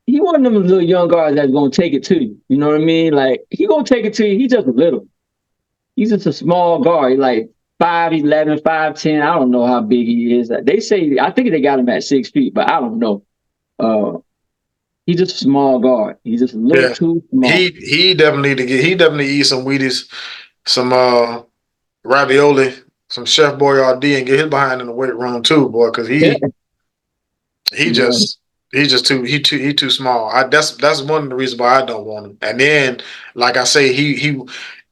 he one of them little young guys that's gonna take it to you. You know what I mean? Like he gonna take it to you. He's just little. He's just a small guard. Like 5'11", 5'10". I don't know how big he is. They say I think they got him at 6 feet, but I don't know. Uh, he's just a small guard. He's just a little Yeah, too small. he definitely need to get. He definitely eat some Wheaties, some ravioli, some Chef Boyardee, and get his behind in the weight room too, boy. Because Yeah, he yeah, just he's just too small. That's one of the reasons why I don't want him. And then, like I say, he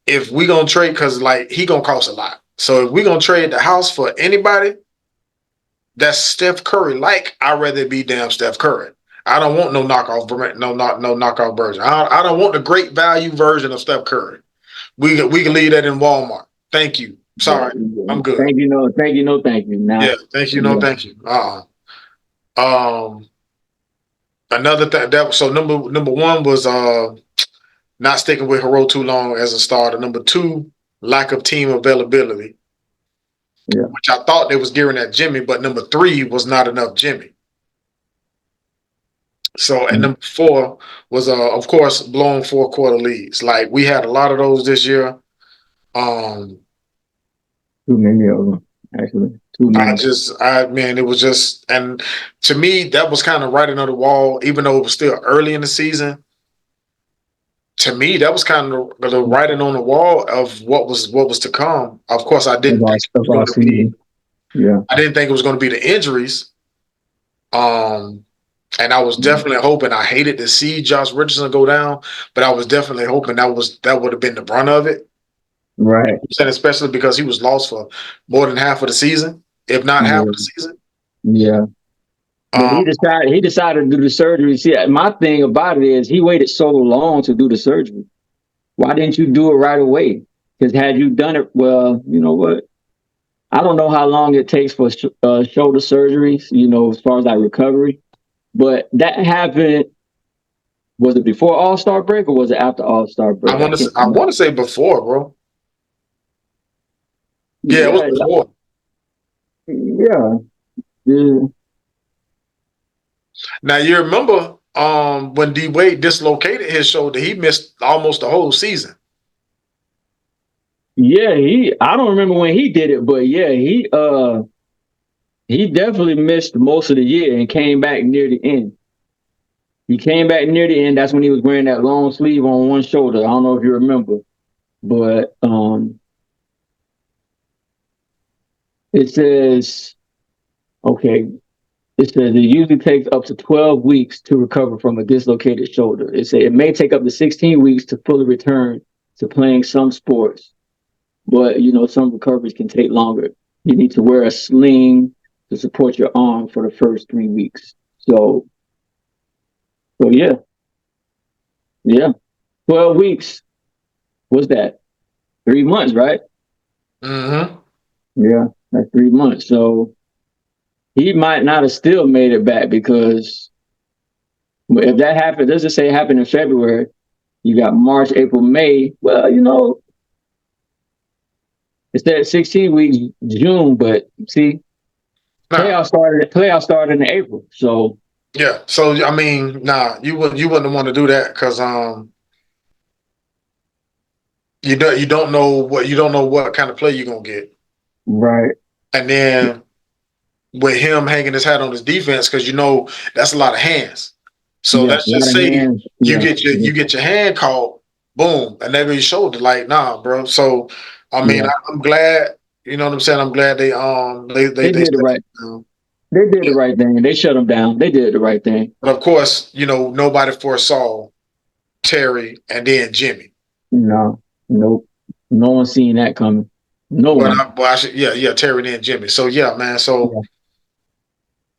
if we gonna trade, because like he gonna cost a lot. So if we gonna trade the house for anybody that's Steph Curry, like I'd rather be damn Steph Curry. I don't want no knockoff, no knockoff version. I don't want the great value version of Steph Curry. We can leave that in Walmart. Thank you. Sorry, I'm good. Thank you, no, thank you, no, thank you. Now, Yeah, thank you, no, yeah, thank you. Um, Another thing that so number one was not sticking with Hero too long as a starter. Number two, lack of team availability, yeah. which I thought they was gearing at Jimmy, but number three was not enough Jimmy. So and Mm. number four was of course blowing 4-quarter leads. Like we had a lot of those this year. Um, Too many of them, actually. Too many. it was just, and to me that was kind of writing on the wall, even though it was still early in the season. To me, that was kind of the writing on the wall of what was to come. Of course, Of our season. Yeah. I didn't think it was going to be the injuries. And I was definitely hoping. I hated to see Josh Richardson go down, but I was definitely hoping that would have been the brunt of it. Right. And especially because he was lost for more than half of the season, if not half of Yeah. the season. Yeah. But Um, he decided to do the surgery. See, my thing about it is he waited so long to do the surgery. Why didn't you do it right away? Because had you done it, well, you know what? I don't know how long it takes for shoulder surgeries, as far as like recovery. But that happened, was it before All-Star break or was it after All-Star break? I can't I remember. want to say before, bro. Yeah, it was Yeah, before. yeah, yeah. Now you remember when D Wade dislocated his shoulder, he missed almost the whole season. Yeah, I don't remember when he did it, but yeah, he definitely missed most of the year and came back near the end. He came back near the end. That's when he was wearing that long sleeve on one shoulder. I don't know if you remember, but it says okay. It says it usually takes up to 12 weeks to recover from a dislocated shoulder. It says it may take up to 16 weeks to fully return to playing some sports, but some recoveries can take longer. You need to wear a sling to support your arm for the first 3 weeks. So So yeah. 12 weeks. What's that? 3 months, right? Mm-hmm. Yeah, that's 3 months. So he might not have still made it back because if that happened, let's just say it happened in February, you got March, April, May. Well, instead of 16 weeks, June, but see, Nah, playoffs started in April. So yeah. So I mean, nah, you wouldn't want to do that because you don't know what kind of play you're gonna get, right. and then with him hanging his hat on his defense because that's a lot of hands. So Yeah, a let's lot just of say hands. you Yeah, get your yeah, you get your hand caught, boom, and there go your shoulder. Like, nah, bro. So I mean, yeah. I'm glad. You know what I'm saying? I'm glad they They did the shut right. it down. They did the right thing. They shut them down. They did the right thing. But of course, nobody foresaw Terry and then Jimmy. No, nope. No one seen that coming. No one. Yeah, Terry and then Jimmy. So yeah, man. So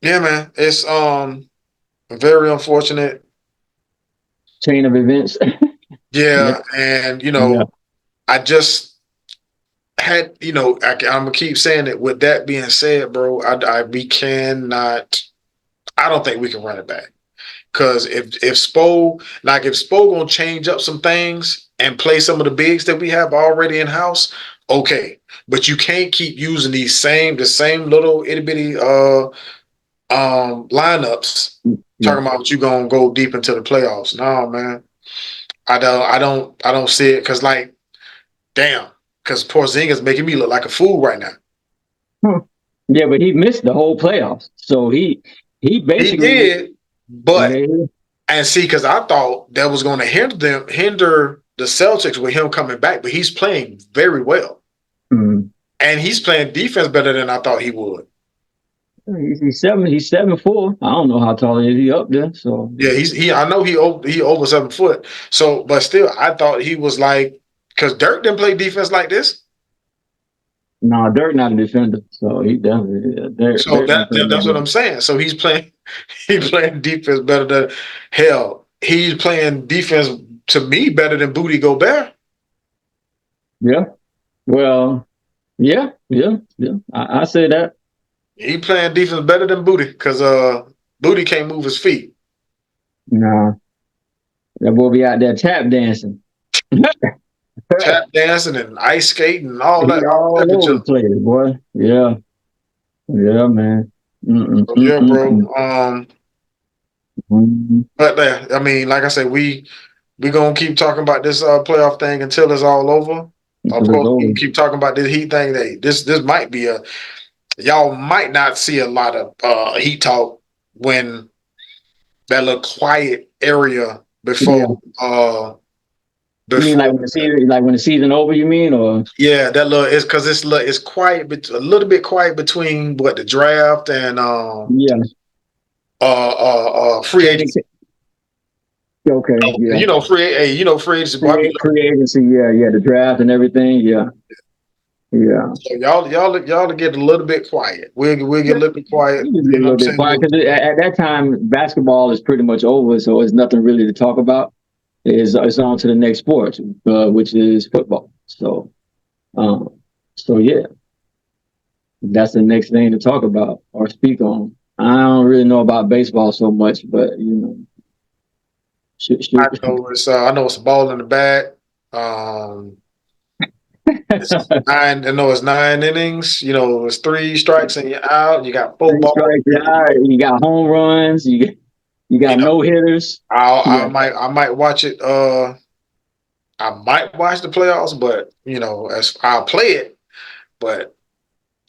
Yeah. yeah, man. It's very unfortunate. Chain of events. Yeah, Yeah, and yeah. I just had, I'm gonna keep saying it. With that being said, bro, we cannot. I don't think we can run it back because if Spo gonna change up some things and play some of the bigs that we have already in house, okay. But you can't keep using the same little itty bitty lineups. Yeah. Talking about you gonna go deep into the playoffs. No, man. I don't see it because damn, because Porzingis making me look like a fool right now. Huh. Yeah, but he missed the whole playoffs. So he He basically did, but yeah. and see, because I thought that was going to hinder the Celtics with him coming back, but he's playing very well, Mm. and he's playing defense better than I thought he would. He's 7'4". I don't know how tall he is. He up there. So Yeah, I know he over 7 foot. So, but still, I thought he was like because Dirk didn't play defense like this. no, Dirk not a defender. So he definitely So Dirk don't play that's what like I'm saying. So he's playing defense better than hell. He's playing defense to me better than Booty Gobert. yeah. Well, yeah. I say that. He playing defense better than Booty because Booty can't move his feet. No, that boy be out there tap dancing. Tap dancing and ice skating and all He that all type of over the junk. place, boy. Yeah, yeah, man. So yeah, bro. Mm. Mm. But I mean, like I said, we gonna keep talking about this playoff thing until it's all over. Of Until it's course, we over. can keep talking about this Heat thing. This might be y'all might not see a lot of Heat talk when that little quiet area Yeah. You mean before like when the season over? You mean or yeah, that little is because it's quiet, but a little bit quiet between what the draft and yeah? free agency. Okay, yeah. Free agency. Boy, I be Free agency, yeah. The draft and everything, yeah, yeah. so y'all get a little bit quiet. We'll get a little bit quiet. You just You get a know what little I'm bit saying? quiet because at that time basketball is pretty much over, so it's nothing really to talk about. It's on to the next sport, which is football. Um, so yeah, that's the next thing to talk about or speak on. I don't really know about baseball so much, but shoot. I know it's a ball in the bag. Um, it's nine. I know it's 9 innings. It's 3 strikes and you're out. You got four Three balls. strikes out. You got home runs. You You got know, no hitters. I Yeah, might watch it. I might watch the playoffs, but as I'll play it. But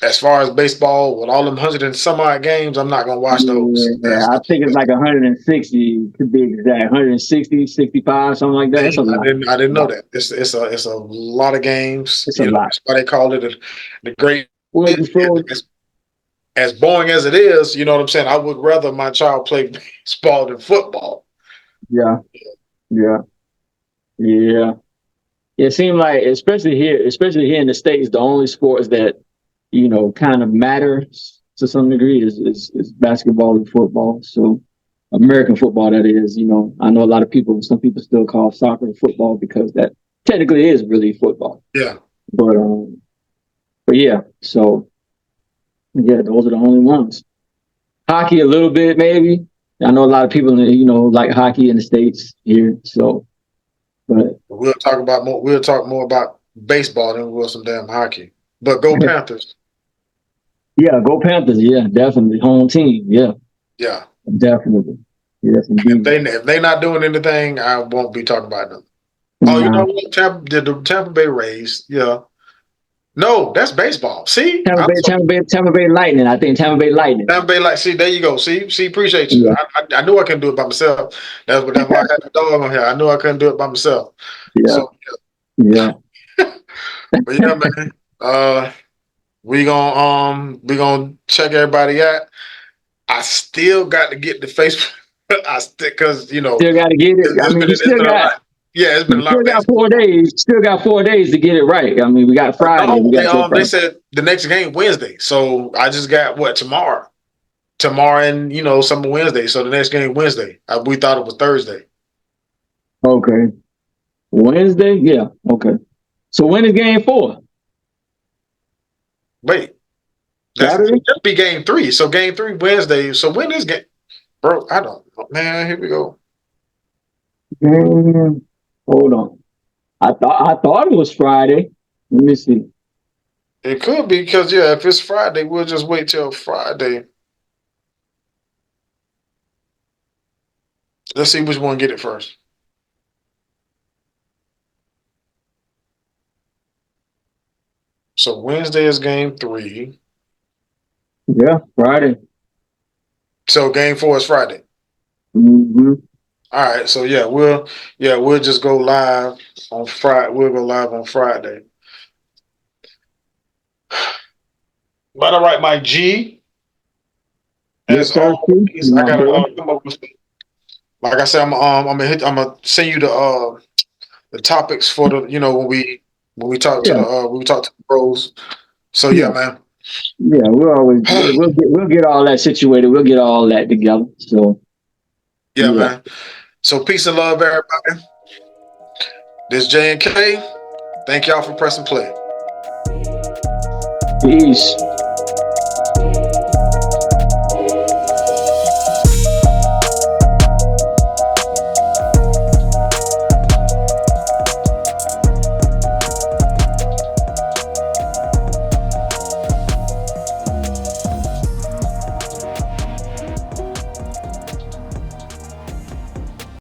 as far as baseball, with all them 100 and some odd games, I'm not gonna watch those. yeah. I think it's like 160 to be exact. 160, 65, something like that. It's a lot. I didn't know that. It's a lot of games. It's a lot. That's why they called it the great. Well, so As boring as it is, you know what I'm saying. I would rather my child play baseball than football. yeah, yeah, yeah. It seemed like, especially here in the States, the only sports that kind of matter to some degree is basketball and football. So American football, that is. You know, I know a lot of people, some people still call soccer football because that technically is really football. Yeah. But yeah, so yeah, those are the only ones. Hockey a little bit, maybe. I know a lot of people, you know, like hockey in the States here. So, but We'll talk more about baseball than we will some damn hockey. But go Panthers. yeah, go Panthers. Yeah, definitely. Home team. Yeah, Yeah. definitely. Yes, indeed. If they not doing anything, I won't be talking about them. Oh, you Nah. know what? The Tampa Bay Rays. Yeah. No, that's baseball. See, Tampa Bay Lightning. I think Tampa Bay Lightning. Tampa Bay, like, see, there you go. See, appreciate you. Yeah. I knew I couldn't do it by myself. That's why I had the dog on here. I knew I couldn't do it by myself. Yeah. So Yeah. but yeah, man. We gonna check everybody out. I still got to get the Facebook. Because you know, Still got to get it. I mean, it's been a lot. Yeah, it's been a lot. Still got 4 days. Still got 4 days to get it right. I mean, we got Friday. They said the next game Wednesday. So I just got tomorrow, and you know some Wednesday. So the next game Wednesday. We thought it was Thursday. Okay, Wednesday. Yeah. Okay. So when is game 4? Wait, Saturday. That'd be game 3. So game 3 Wednesday. So when is game? Bro, I don't know. Man, here we go. Hold on. I thought it was Friday. Let me see. It could be because if it's Friday, we'll just wait till Friday. Let's see which one get it first. So Wednesday is game 3. Yeah, Friday. So game 4 is Friday. Mm-hmm. All right. So we'll just go live on Friday. We'll go live on Friday. But all right, my G. Yes, sir. I gotta come up with. Like I said, I'm gonna send you the topics for the when we talk to the pros. So yeah, man. Yeah, we'll get all that situated. We'll get all that together. So yeah, man. So peace and love, everybody. This J and K. Thank y'all for pressing play. Peace.